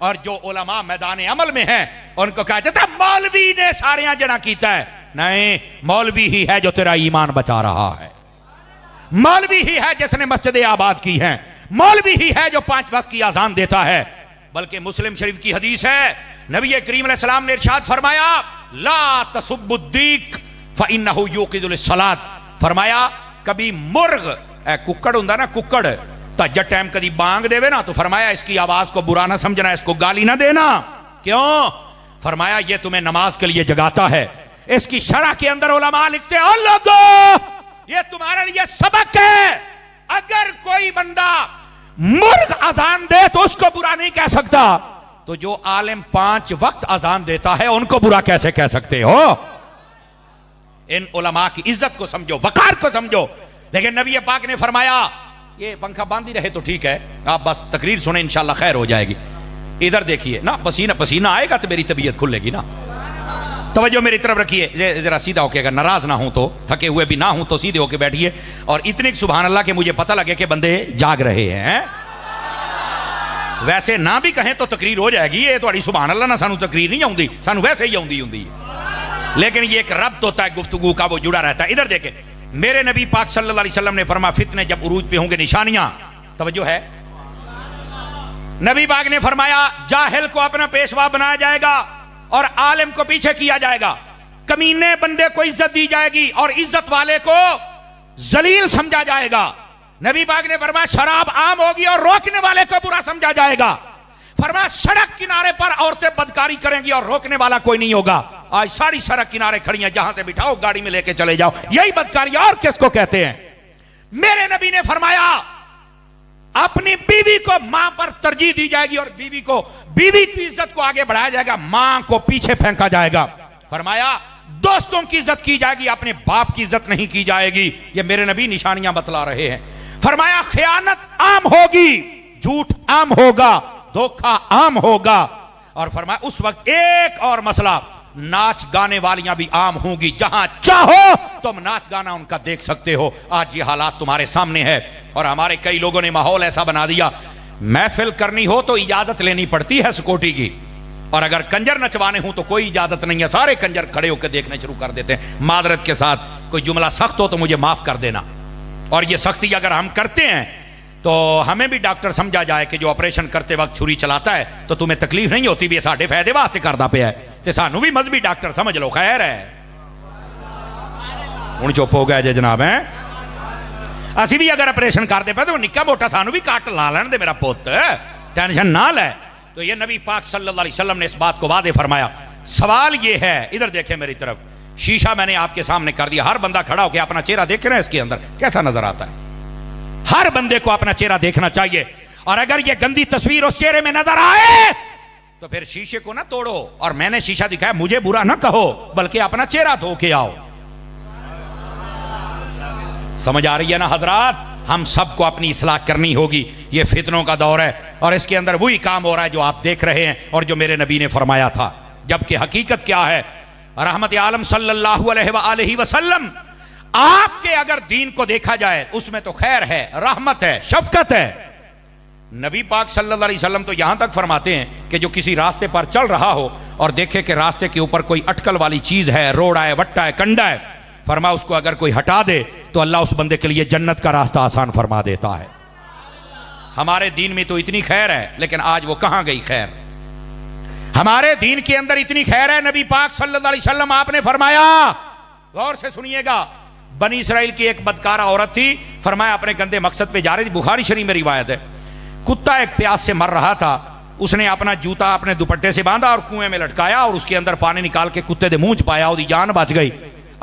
और जो उलमा मैदान अमल में हैं उनको कहा जाता है मौलवी ने सारियां जना कीता है। नहीं, मौलवी ही है जो तेरा ईमान बचा रहा है, मौलवी ही है जिसने मस्जिदें आबाद की हैं, मौलवी ही है जो 5 वक्त की अजान देता है। बल्कि मुस्लिम शरीफ की हदीस है, नबी करीम अलैहि सलाम ने इरशाद फरमाया ला तसुब्बुद्दीक फइन्नहु युक़िदुल सलात। फरमाया कभी मुर्ग कुक्कड़ हुंदा ना, कुक्कड़ तज टाइम कदी बांग देवे ना तो फरमाया इसकी आवाज को बुरा ना समझना, इसको गाली ना देना। क्यों? फरमाया ये तुम्हें नमाज के लिए जगाता है। इसकी शरह के अंदर उलमा लिखते हैं लोगों ये तुम्हारे लिए सबक है। अगर कोई बंदा मुर्ग अजान दे तो उसको बुरा नहीं कह सकता, तो जो आलिम 5 वक्त अजान देता है उनको बुरा कैसे कह सकते हो? इन उलमा की इज्जत को समझो, वकार को समझो। लेकिन नबी पाक ने फरमाया ये पंखा बांध ही रहे तो ठीक है, आप बस तकरीर सुने इंशाल्लाह खैर हो जाएगी। इधर देखिए ना, पसीना पसीना आएगा तो मेरी तबीयत खुलेगी ना। तवज्जो मेरी तरफ रखिए, जरा सीधा होके, अगर नाराज ना हूं तो, थके हुए भी ना हूं तो सीधे होके बैठिए। और इतने सुभान अल्लाह के मुझे पता लगे कि बंदे जाग रहे हैं। वैसे ना भी कहें तो तकरीर हो जाएगी। ये थोड़ी सुभान अल्लाह ना सानू तकरीर नहीं आउंदी, सानू वैसे ही आउंदी हुंदी है। लेकिन ये एक रब्त होता है गुफ्तगू का, वो जुड़ा रहता है। इधर देखे, मेरे नबी पाक सल्लल्लाहु अलैहि वसल्लम ने फरमाया फितने जब उरूज पे होंगे निशानियां, तवज्जो है, नबी पाक ने फरमाया जाहिल को अपना पेशवा बनाया जाएगा और आलिम को पीछे किया जाएगा। कमीने बंदे को इज्जत दी जाएगी और इज्जत वाले को जलील समझा जाएगा। नबी पाक ने फरमाया शराब आम होगी और रोकने वाले को बुरा समझा जाएगा। फरमाया सड़क किनारे पर औरतें बदकारी करेंगी और रोकने वाला कोई नहीं होगा। आज सारी सड़क किनारे खड़ी हैं, जहां से बिठाओ गाड़ी में लेके चले जाओ, यही बदकारी और किसको कहते हैं? मेरे नबी ने फरमाया अपनी बीवी को मां पर तरजीह दी जाएगी और बीवी की इज्जत को आगे बढ़ाया जाएगा, मां को पीछे फेंका जाएगा। फरमाया दोस्तों की इज्जत की जाएगी, अपने बाप की इज्जत नहीं की जाएगी। ये मेरे नबी निशानियां बतला रहे हैं। फरमाया खयानत आम होगी, झूठ आम होगा, धोखा आम होगा। और फरमाया उस वक्त एक और मसला, नाच गाने वालियां भी आम होंगी, जहां चाहो तुम नाच गाना उनका देख सकते हो। आज ये हालात तुम्हारे सामने है और हमारे कई लोगों ने माहौल ऐसा बना दिया, महफिल करनी हो तो इजाजत लेनी पड़ती है सिक्योरिटी की, और अगर कंजर नचवाने हो तो कोई इजाजत नहीं है, सारे कंजर खड़े होकर देखने शुरू कर देते हैं। मादरत के साथ कोई जुमला सख्त हो तो मुझे माफ कर देना, और ये सख्ती अगर हम करते हैं तो हमें भी डॉक्टर समझा जाए कि जो ऑपरेशन करते वक्त छुरी चलाता है तो तुम्हें तकलीफ नहीं होती भी, साढ़े फायदे वास्ते करता पे है, तो सानू भी मजहबी डॉक्टर समझ लो, खैर है। हूं चुप हो गए जे जनाब हैं, असि भी अगर ऑपरेशन करते पे तो निक्का मोटा सानू भी काट ला लेने दे मेरा पुत, टेंशन ना ले। तो ये नबी पाक सल्लल्लाहु अलैहि वसल्लम ने इस बात को वादे फरमाया। सवाल ये है, इधर देखें मेरी तरफ, शीशा मैंने आपके सामने कर दिया, हर बंदा खड़ा होकर अपना चेहरा देखे ना इसके अंदर कैसा नजर आता है। हर बंदे को अपना चेहरा देखना चाहिए, और अगर ये गंदी तस्वीर उस चेहरे में नजर आए तो फिर शीशे को ना तोड़ो, और मैंने शीशा दिखाया मुझे बुरा ना कहो, बल्कि अपना चेहरा धो के आओ। समझ आ रही है ना हजरात? हम सबको अपनी इस्लाह करनी होगी। ये फितनों का दौर है और इसके अंदर वही काम हो रहा है जो आप देख रहे हैं और जो मेरे नबी ने फरमाया था। जबकि हकीकत क्या है? रहमत आलम सल्लल्लाहु अलैहि वसल्लम, आपके अगर दीन को देखा जाए उसमें तो खैर है, रहमत है, शफकत है। नबी पाक सल्लल्लाहु अलैहि वसल्लम तो यहां तक फरमाते हैं कि जो किसी रास्ते पर चल रहा हो और देखे कि रास्ते के ऊपर कोई अटकल वाली चीज है, रोड़ा है, वट्टा है, कंडा है, फरमा उसको अगर कोई हटा दे तो अल्लाह उस बंदे के लिए जन्नत का रास्ता आसान फरमा देता है। हमारे दीन में तो इतनी खैर है, लेकिन आज वो कहां गई खैर? हमारे दीन के अंदर इतनी खैर है, नबी पाक सल्लल्लाहु अलैहि वसल्लम आपने फरमाया, गौर से सुनिएगा, बनी इसराइल की एक बदकारा औरत थी, फरमाया अपने गंदे मकसद पे जा रही थी, बुखारी शरीफ में रिवायत है। कुत्ता एक प्यास से मर रहा था, उसने अपना जूता अपने दुपट्टे से बांधा और कुएं में लटकाया और उसके अंदर पानी निकाल के कुत्ते दे मुंह च पाया, उसकी जान बच गई।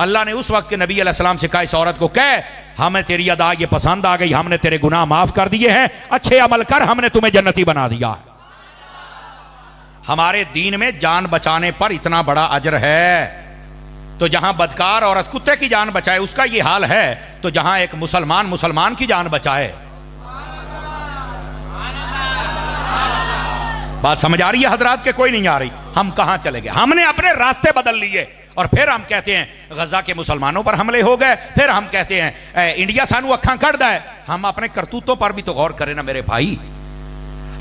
अल्लाह ने उस वक्त के नबी अलैहिस्सलाम से कहा, इस औरत को कह हमें तेरी अदा ये पसंद आ गई, हमने तेरे गुनाह माफ कर दिए हैं, अच्छे अमल कर, हमने तुम्हें जन्नती बना दिया। हमारे दीन में जान बचाने पर इतना बड़ा अजर है, तो जहां बदकार औरत कुत्ते की जान बचाए उसका ये हाल है, तो जहां एक मुसलमान की जान बचाए। बात समझ आ रही है हजरात के कोई नहीं आ रही? हम कहां चले गए? हमने अपने रास्ते बदल लिए और फिर हम कहते हैं गजा के मुसलमानों पर हमले हो गए, फिर हम कहते हैं इंडिया सानू अखा कट है। हम अपने करतूतों पर भी तो गौर करें ना मेरे भाई।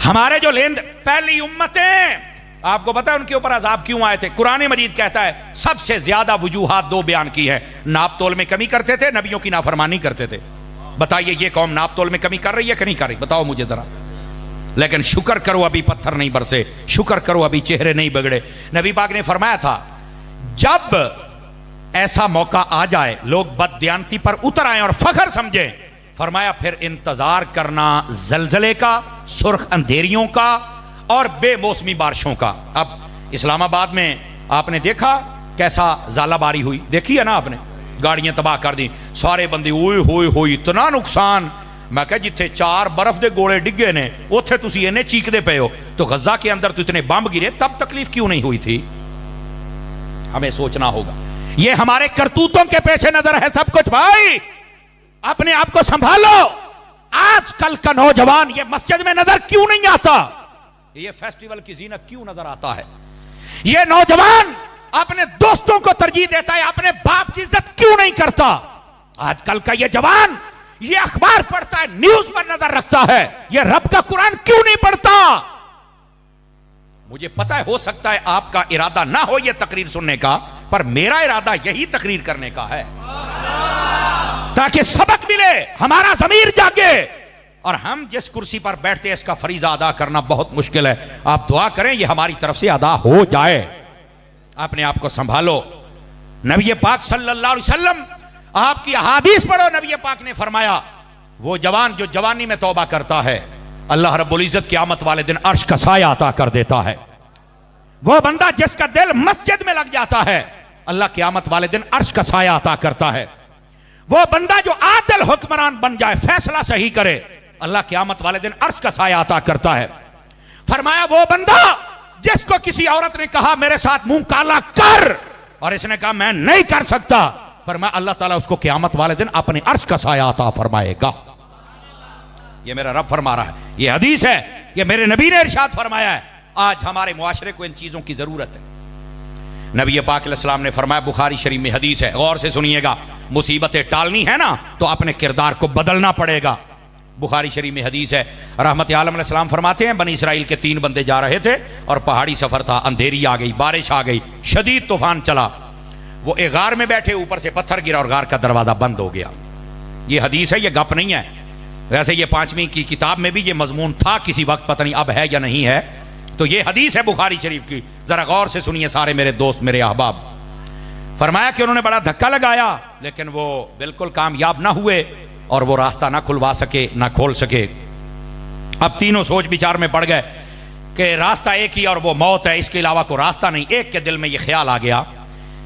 हमारे जो पहली उम्मतें, आपको पता है उनके ऊपर अजाब क्यों आए थे? कुरान मजीद कहता है सबसे ज्यादा वजूहात दो बयान की है। नाप तोल में कमी करते थे, नबियों की नाफरमानी करते थे। बताइए ये कौम नाप तोल में कमी कर रही है कि नहीं कर रही? बताओ मुझे जरा। लेकिन शुक्र करो अभी पत्थर नहीं बरसे, शुक्र करो अभी चेहरे नहीं बिगड़े। नबी पाक ने फरमाया था जब ऐसा मौका आ जाए लोग बददियानती पर उतर आए और फखर समझें, फरमाया फिर इंतजार करना जलजले का, सुर्ख अंधेरियों का और बेमौसमी बारिशों का। अब इस्लामाबाद में आपने देखा कैसा ज़ालाबारी हुई, देखी है ना आपने? गाड़ियां तबाह कर दी, सारे बंदे ओए होए होए, इतना नुकसान। मैं कहा जिथे 4 बर्फ के गोले डिगे ने उथे तुसी इन्हें चीकते पे हो, तो गजा के अंदर तो इतने बम गिरे, तब तकलीफ क्यों नहीं हुई थी? हमें सोचना होगा। ये हमारे करतूतों के पेशे नजर है सब कुछ। भाई अपने आप को संभालो। आजकल का नौजवान ये मस्जिद में नजर क्यों नहीं आता? ये फेस्टिवल की जीनत क्यों नजर आता है? ये नौजवान अपने दोस्तों को तरजीह देता है, अपने बाप की इज्जत क्यों नहीं करता? आजकल का ये जवान ये अखबार पढ़ता है, न्यूज पर नजर रखता है, ये रब का कुरान क्यों नहीं पढ़ता? मुझे पता है हो सकता है आपका इरादा ना हो ये तकरीर सुनने का, पर मेरा इरादा यही तकरीर करने का है ताकि सबक मिले, हमारा ज़मीर जागे। और हम जिस कुर्सी पर बैठते हैं इसका फरीजा अदा करना बहुत मुश्किल है। आप दुआ करें ये हमारी तरफ से अदा हो जाए। अपने आप को संभालो। नबी पाक सल्लल्लाहु अलैहि वसल्लम, आपकी अहादीस पढ़ो, नबी पाक ने फरमाया वो जवान जो जवानी में तौबा करता है, अल्लाह रब्बुल इज्जत क़यामत वाले दिन अर्श का साया अता कर देता है। वो बंदा जिसका दिल मस्जिद में लग जाता है, अल्लाह क़यामत वाले दिन अर्श का साया अता करता है। वो बंदा जो आदिल हुक्मरान बन जाए, फैसला सही करे, अल्लाह क़यामत वाले दिन अर्श का साया अता करता है। फरमाया वो बंदा जिसको किसी औरत ने कहा मेरे साथ मुंह काला कर, और इसने कहा मैं नहीं कर सकता, फरमाया अल्लाह ताला उसको क़यामत वाले दिन अपने अर्श का साया अता फरमाएगा। ये मेरा रब फरमा रहा है, ये हदीस है, ये मेरे नबी ने इरशाद फरमाया है। आज हमारे मुआशरे को इन चीजों की जरूरत है। नबी पाक अलैहिस्सलाम ने फरमाया, बुखारी शरीफ में हदीस है, गौर से सुनिएगा, मुसीबतें टालनी है ना तो अपने किरदार को बदलना पड़ेगा। बुखारी शरीफ में हदीस है, रहमत आलम अलैहिस्सलाम फरमाते हैं बनी इसराइल के 3 बंदे जा रहे थे और पहाड़ी सफर था, अंधेरी आ गई, बारिश आ गई, शदीद तूफान चला। वो एक गार में बैठे, ऊपर से पत्थर गिरा और गार का दरवाजा बंद हो गया। ये हदीस है, ये गप नहीं है। वैसे ये 5वीं की किताब में भी ये मजमून था किसी वक्त, पता नहीं अब है या नहीं है। तो ये हदीस है बुखारी शरीफ की, जरा गौर से सुनिए सारे मेरे दोस्त, मेरे अहबाब। फरमाया कि उन्होंने बड़ा धक्का लगाया लेकिन वो बिल्कुल कामयाब ना हुए और वो रास्ता ना खुलवा सके, ना खोल सके। अब तीनों सोच विचार में पड़ गए कि रास्ता एक ही और वो मौत है, इसके अलावा कोई रास्ता नहीं। एक के दिल में ये ख्याल आ गया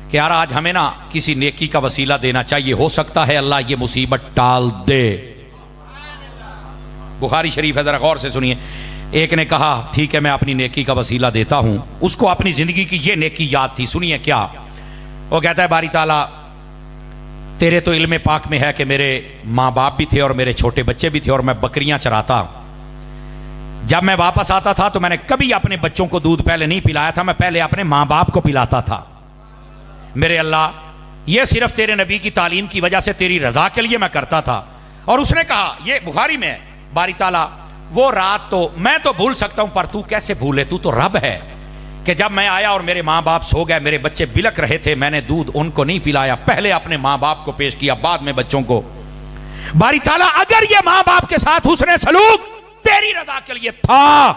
कि यार आज हमें ना किसी नेकी का वसीला देना चाहिए, हो सकता है अल्लाह ये मुसीबत टाल दे। बुखारी शरीफ है, जरा गौर से सुनिए। एक ने कहा ठीक है मैं अपनी नेकी का वसीला देता हूं। उसको अपनी जिंदगी की ये नेकी याद थी। सुनिए क्या वो कहता है, बारी ताला तेरे तो इल्म पाक में है कि मेरे माँ बाप भी थे और मेरे छोटे बच्चे भी थे और मैं बकरियां चराता। जब मैं वापस आता था तो मैंने कभी अपने बच्चों को दूध पहले नहीं पिलाया था, मैं पहले अपने माँ बाप को पिलाता था। मेरे अल्लाह ये सिर्फ तेरे नबी की तालीम की वजह से तेरी रजा के लिए मैं करता था। और उसने कहा, ये बुखारी में, बारी ताला वो रात तो मैं तो भूल सकता हूं पर तू कैसे भूले, तू तो रब है, कि जब मैं आया और मेरे माँ बाप सो गए, मेरे बच्चे बिलक रहे थे, मैंने दूध उनको नहीं पिलाया, पहले अपने माँ बाप को पेश किया, बाद में बच्चों को। बारी ताला अगर ये माँ बाप के साथ हुस्ने सलूक तेरी रजा के लिए था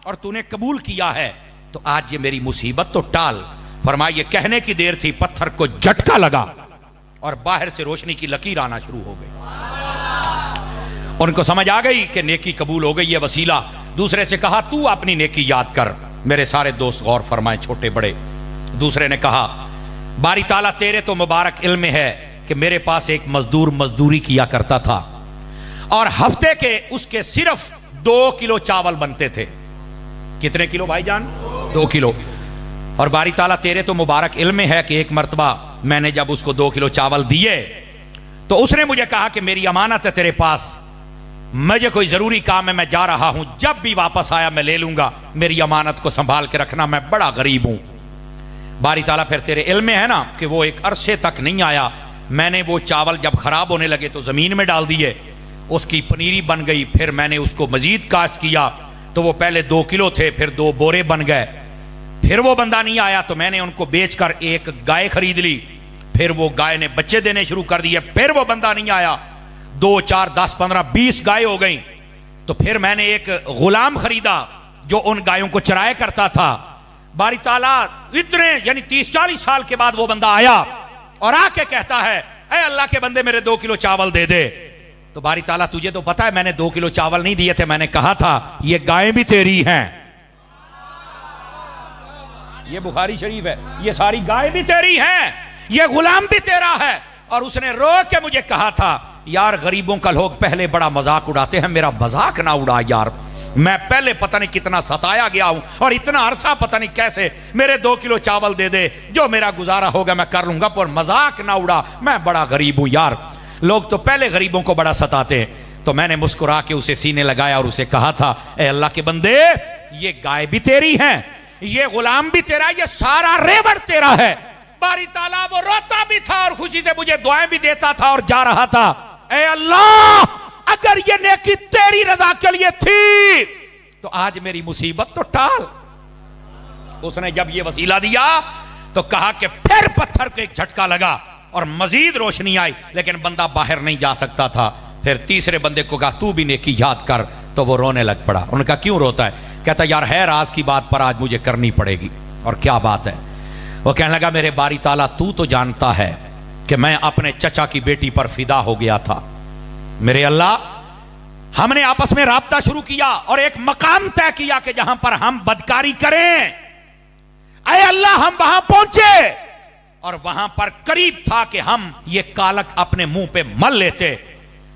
और तूने कबूल किया है तो आज ये मेरी मुसीबत तो टाल। फरमाया ये कहने की देर थी, पत्थर को झटका लगा और बाहर से रोशनी की लकीर आना शुरू हो गई। उनको समझ आ गई कि नेकी कबूल हो गई, ये वसीला। दूसरे से कहा तू अपनी नेकी याद कर। मेरे सारे दोस्त गौर फरमाए, छोटे बड़े। दूसरे ने कहा बारी ताला तेरे तो मुबारक इल्म है कि मेरे पास एक मजदूर मजदूरी किया करता था और हफ्ते के उसके सिर्फ 2 किलो चावल बनते थे। कितने किलो भाईजान? 2 किलो। और बारी ताला तेरे तो मुबारक इल्म है कि एक मर्तबा मैंने जब उसको 2 किलो चावल दिए तो उसने मुझे कहा कि मेरी अमानत है तेरे पास, मुझे कोई जरूरी काम है, मैं जा रहा हूं, जब भी वापस आया मैं ले लूंगा, मेरी अमानत को संभाल के रखना, मैं बड़ा गरीब हूं। बारी ताला फिर तेरे इल्म में है ना कि वो एक अरसे तक नहीं आया। मैंने वो चावल जब खराब होने लगे तो जमीन में डाल दिए, उसकी पनीरी बन गई। फिर मैंने उसको मजीद काश्त किया तो वो पहले 2 किलो थे, फिर 2 बोरे बन गए। फिर वो बंदा नहीं आया तो मैंने उनको बेचकर एक गाय खरीद ली। फिर वो गाय ने बच्चे देने शुरू कर दिए। फिर वो बंदा नहीं आया, 2, 4, 10, 15, 20 गाय हो गई। तो फिर मैंने एक गुलाम खरीदा जो उन गायों को चराया करता था। बारी ताला इतने यानी 30-40 साल के बाद वो बंदा आया और आके कहता है ऐ अल्लाह के बंदे मेरे 2 किलो चावल दे दे। तो बारी ताला तुझे तो पता है मैंने 2 किलो चावल नहीं दिए थे, मैंने कहा था ये गायें भी तेरी हैं। ये बुखारी शरीफ है, ये सारी गाय भी तेरी हैं, ये गुलाम भी तेरा है। और उसने रो के मुझे कहा था यार गरीबों का लोग पहले बड़ा मजाक उड़ाते हैं, मेरा मजाक ना उड़ा यार, मैं पहले पता नहीं कितना सताया गया हूं और इतना अरसा पता नहीं कैसे, मेरे 2 किलो चावल दे दे, जो मेरा गुजारा होगा मैं कर लूंगा, पर मजाक ना उड़ा, मैं बड़ा गरीब हूं यार। लोग तो पहले गरीबों को बड़ा सताते हैं। तो मैंने मुस्कुरा के उसे सीने लगाया और उसे कहा था ए अल्लाह के बंदे ये गाय भी तेरी है, ये गुलाम भी तेरा, ये सारा रेवड़ तेरा है। बारी ताला वो रोता भी था और खुशी से मुझे दुआएं भी देता था और जा रहा था, ए अल्लाह अगर ये नेकी तेरी रजा के लिए थी तो आज मेरी मुसीबत तो टाल। उसने जब ये वसीला दिया तो कहा कि फिर पत्थर को एक झटका लगा और मजीद रोशनी आई, लेकिन बंदा बाहर नहीं जा सकता था। फिर तीसरे बंदे को कहा तू भी नेकी याद कर, तो वो रोने लग पड़ा। उन्होंने कहा क्यों रोता है? कहता यार है राज की बात पर आज मुझे करनी पड़ेगी। और क्या बात है? वो कहने लगा मेरे बारी ताला तू तो जानता है कि मैं अपने चचा की बेटी पर फिदा हो गया था। मेरे अल्लाह हमने आपस में राब्ता शुरू किया और एक मकाम तय किया कि जहां पर हम बदकारी करें। अय अल्लाह हम वहां पहुंचे और वहां पर करीब था कि हम ये कालक अपने मुंह पे मल लेते,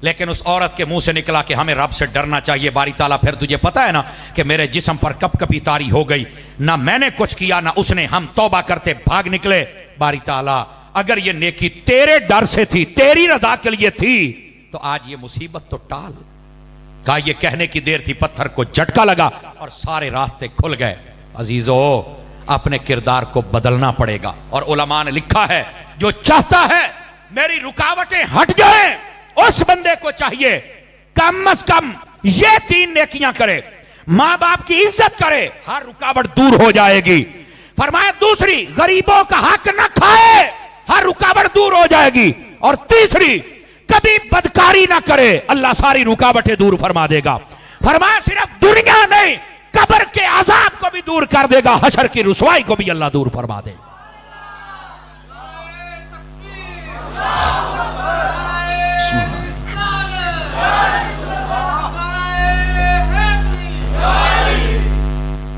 लेकिन उस औरत के मुंह से निकला कि हमें रब से डरना चाहिए। बारी ताला फिर तुझे पता है ना कि मेरे जिस्म पर कपकपी तारी हो गई, ना मैंने कुछ किया ना उसने, हम तौबा करते भाग निकले। बारी ताला अगर ये नेकी तेरे डर से थी, तेरी रजा के लिए थी, तो आज ये मुसीबत तो टाल। कहा ये कहने की देर थी, पत्थर को झटका लगा और सारे रास्ते खुल गए। अजीजो अपने किरदार को बदलना पड़ेगा। और उलमा ने लिखा है जो चाहता है मेरी रुकावटें हट जाए उस बंदे को चाहिए कम से कम ये 3 नेकियां करे, मां बाप की इज्जत करे, हर रुकावट दूर हो जाएगी। फरमाया दूसरी गरीबों का हक न खाए, हर रुकावट दूर हो जाएगी। और तीसरी कभी बदकारी ना करे, अल्लाह सारी रुकावटें दूर फरमा देगा। फरमाया सिर्फ दुनिया नहीं कब्र के अजाब को भी दूर कर देगा, हशर की रुसवाई को भी अल्लाह दूर फरमा देगा।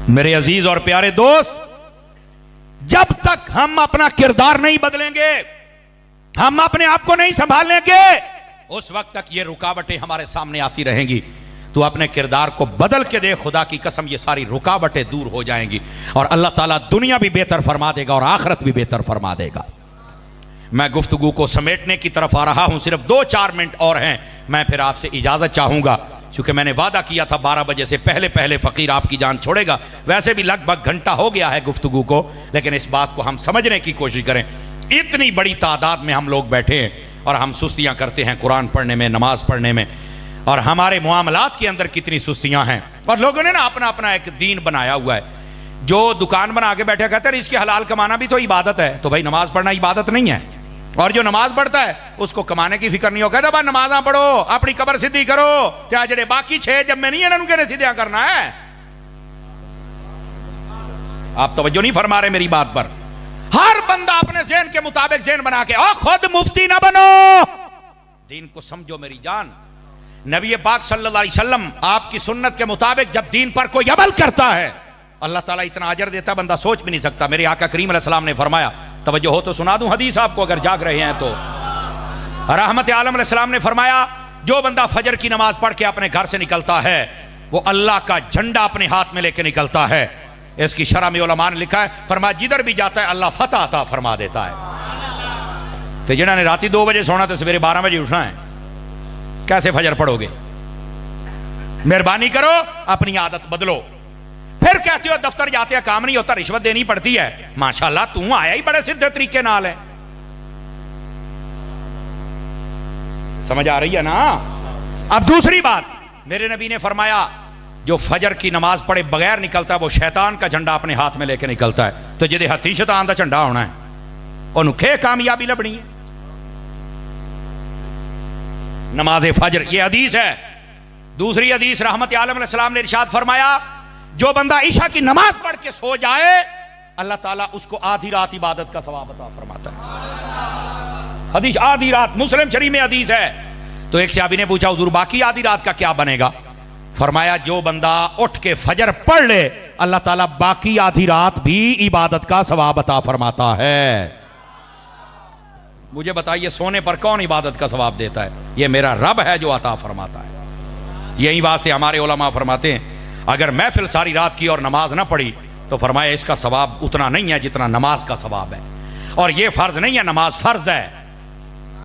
मेरे अजीज और प्यारे दोस्त, जब तक हम अपना किरदार नहीं बदलेंगे, हम अपने आप को नहीं संभालेंगे, उस वक्त तक ये रुकावटें हमारे सामने आती रहेंगी। तू अपने किरदार को बदल के दे, खुदा की कसम ये सारी रुकावटें दूर हो जाएंगी और अल्लाह ताला दुनिया भी बेहतर फरमा देगा और आखिरत भी बेहतर फरमा देगा। मैं गुफ्तगू को समेटने की तरफ आ रहा हूं, सिर्फ 2-4 मिनट और हैं, मैं फिर आपसे इजाजत चाहूंगा क्योंकि मैंने वादा किया था 12 बजे से पहले पहले फकीर आपकी जान छोड़ेगा। वैसे भी लगभग घंटा हो गया है गुफ्तगू को, लेकिन इस बात को हम समझने की कोशिश करें। इतनी बड़ी तादाद में हम लोग बैठे हैं और हम सुस्तियां करते हैं कुरान पढ़ने में, नमाज पढ़ने में, और हमारे मुआमलात के अंदर कितनी सुस्तियां हैं। और लोगों ने ना अपना अपना एक दीन बनाया हुआ है। जो दुकान बना के बैठे कहते हैं इसकी हलाल कमाना भी तो इबादत है, तो भाई नमाज पढ़ना इबादत नहीं है। और जो नमाज पढ़ता है उसको कमाने की फिक्र नहीं हो, कहता भाई नमाजा पढ़ो, अपनी कबर सीधी करो, क्या जड़े बाकी 6 जब में नहीं है उनके सीधा करना है। आप तवज्जो नहीं फरमा रहे मेरी बात पर। हर बंदा अपने ज़हन के मुताबिक ज़हन बना के और खुद मुफ्ती ना बनो। दीन को समझो मेरी जान। नबी पाक सल्लल्लाहु अलैहि वसल्लम आपकी सुन्नत के मुताबिक जब दीन पर कोई अमल करता है अल्लाह ताला इतना अजर देता बंदा सोच भी नहीं सकता। मेरे आका करीम अलैहिस्सलाम ने फरमाया, तवज्जो हो तो सुना दूं हदीस आपको अगर जाग रहे हैं तो। रहमत आलम अलैहिस्सलाम ने फरमाया, जो बंदा फजर की नमाज पढ़ के अपने घर से निकलता है वो अल्लाह का झंडा अपने हाथ में लेके निकलता है। इसकी शरह में उलमा ने लिखा है, फरमाया जिधर भी जाता है अल्लाह फतह अता फरमा देता है। तो जिन्होंने राती 2 बजे सोना तो सवेरे 12 बजे उठना है, कैसे फजर पढ़ोगे? मेहरबानी करो अपनी आदत बदलो। फिर कहते हो दफ्तर जाते हैं काम नहीं होता, रिश्वत देनी पड़ती है। माशाल्लाह तू आया ही बड़े सीधे तरीके नाल है। समझ आ रही है ना? अब दूसरी बात, मेरे नबी ने फरमाया जो फजर की नमाज पढ़े बगैर निकलता है वो शैतान का झंडा अपने हाथ में लेके निकलता है। तो जिदे हथी शैतान का झंडा होना है उन्हें कामयाबी लभनी है। नमाज फजर ये हदीस है। दूसरी हदीस रहमत आलम अलैहिस्सलाम ने इरशाद फरमाया, जो बंदा ईशा की नमाज पढ़ के सो जाए अल्लाह ताला उसको आधी रात इबादत का सवाब अता फरमाता है। हदीस आधी रात, मुस्लिम शरीफ में हदीस है। तो एक सहाबी ने पूछा, हुजूर बाकी आधी रात का क्या बनेगा? फरमाया जो बंदा उठ के फजर पढ़ ले अल्लाह ताला बाकी आधी रात भी इबादत का सवाब अता फरमाता है। मुझे बताइए सोने पर कौन इबादत का सवाब देता है? ये मेरा रब है जो अता फरमाता है। यही वास्ते हमारे उलमा फरमाते हैं अगर महफिल सारी रात की और नमाज ना पढ़ी तो फरमाया इसका सवाब उतना नहीं है जितना नमाज का सवाब है। और ये फर्ज नहीं है, नमाज फर्ज है।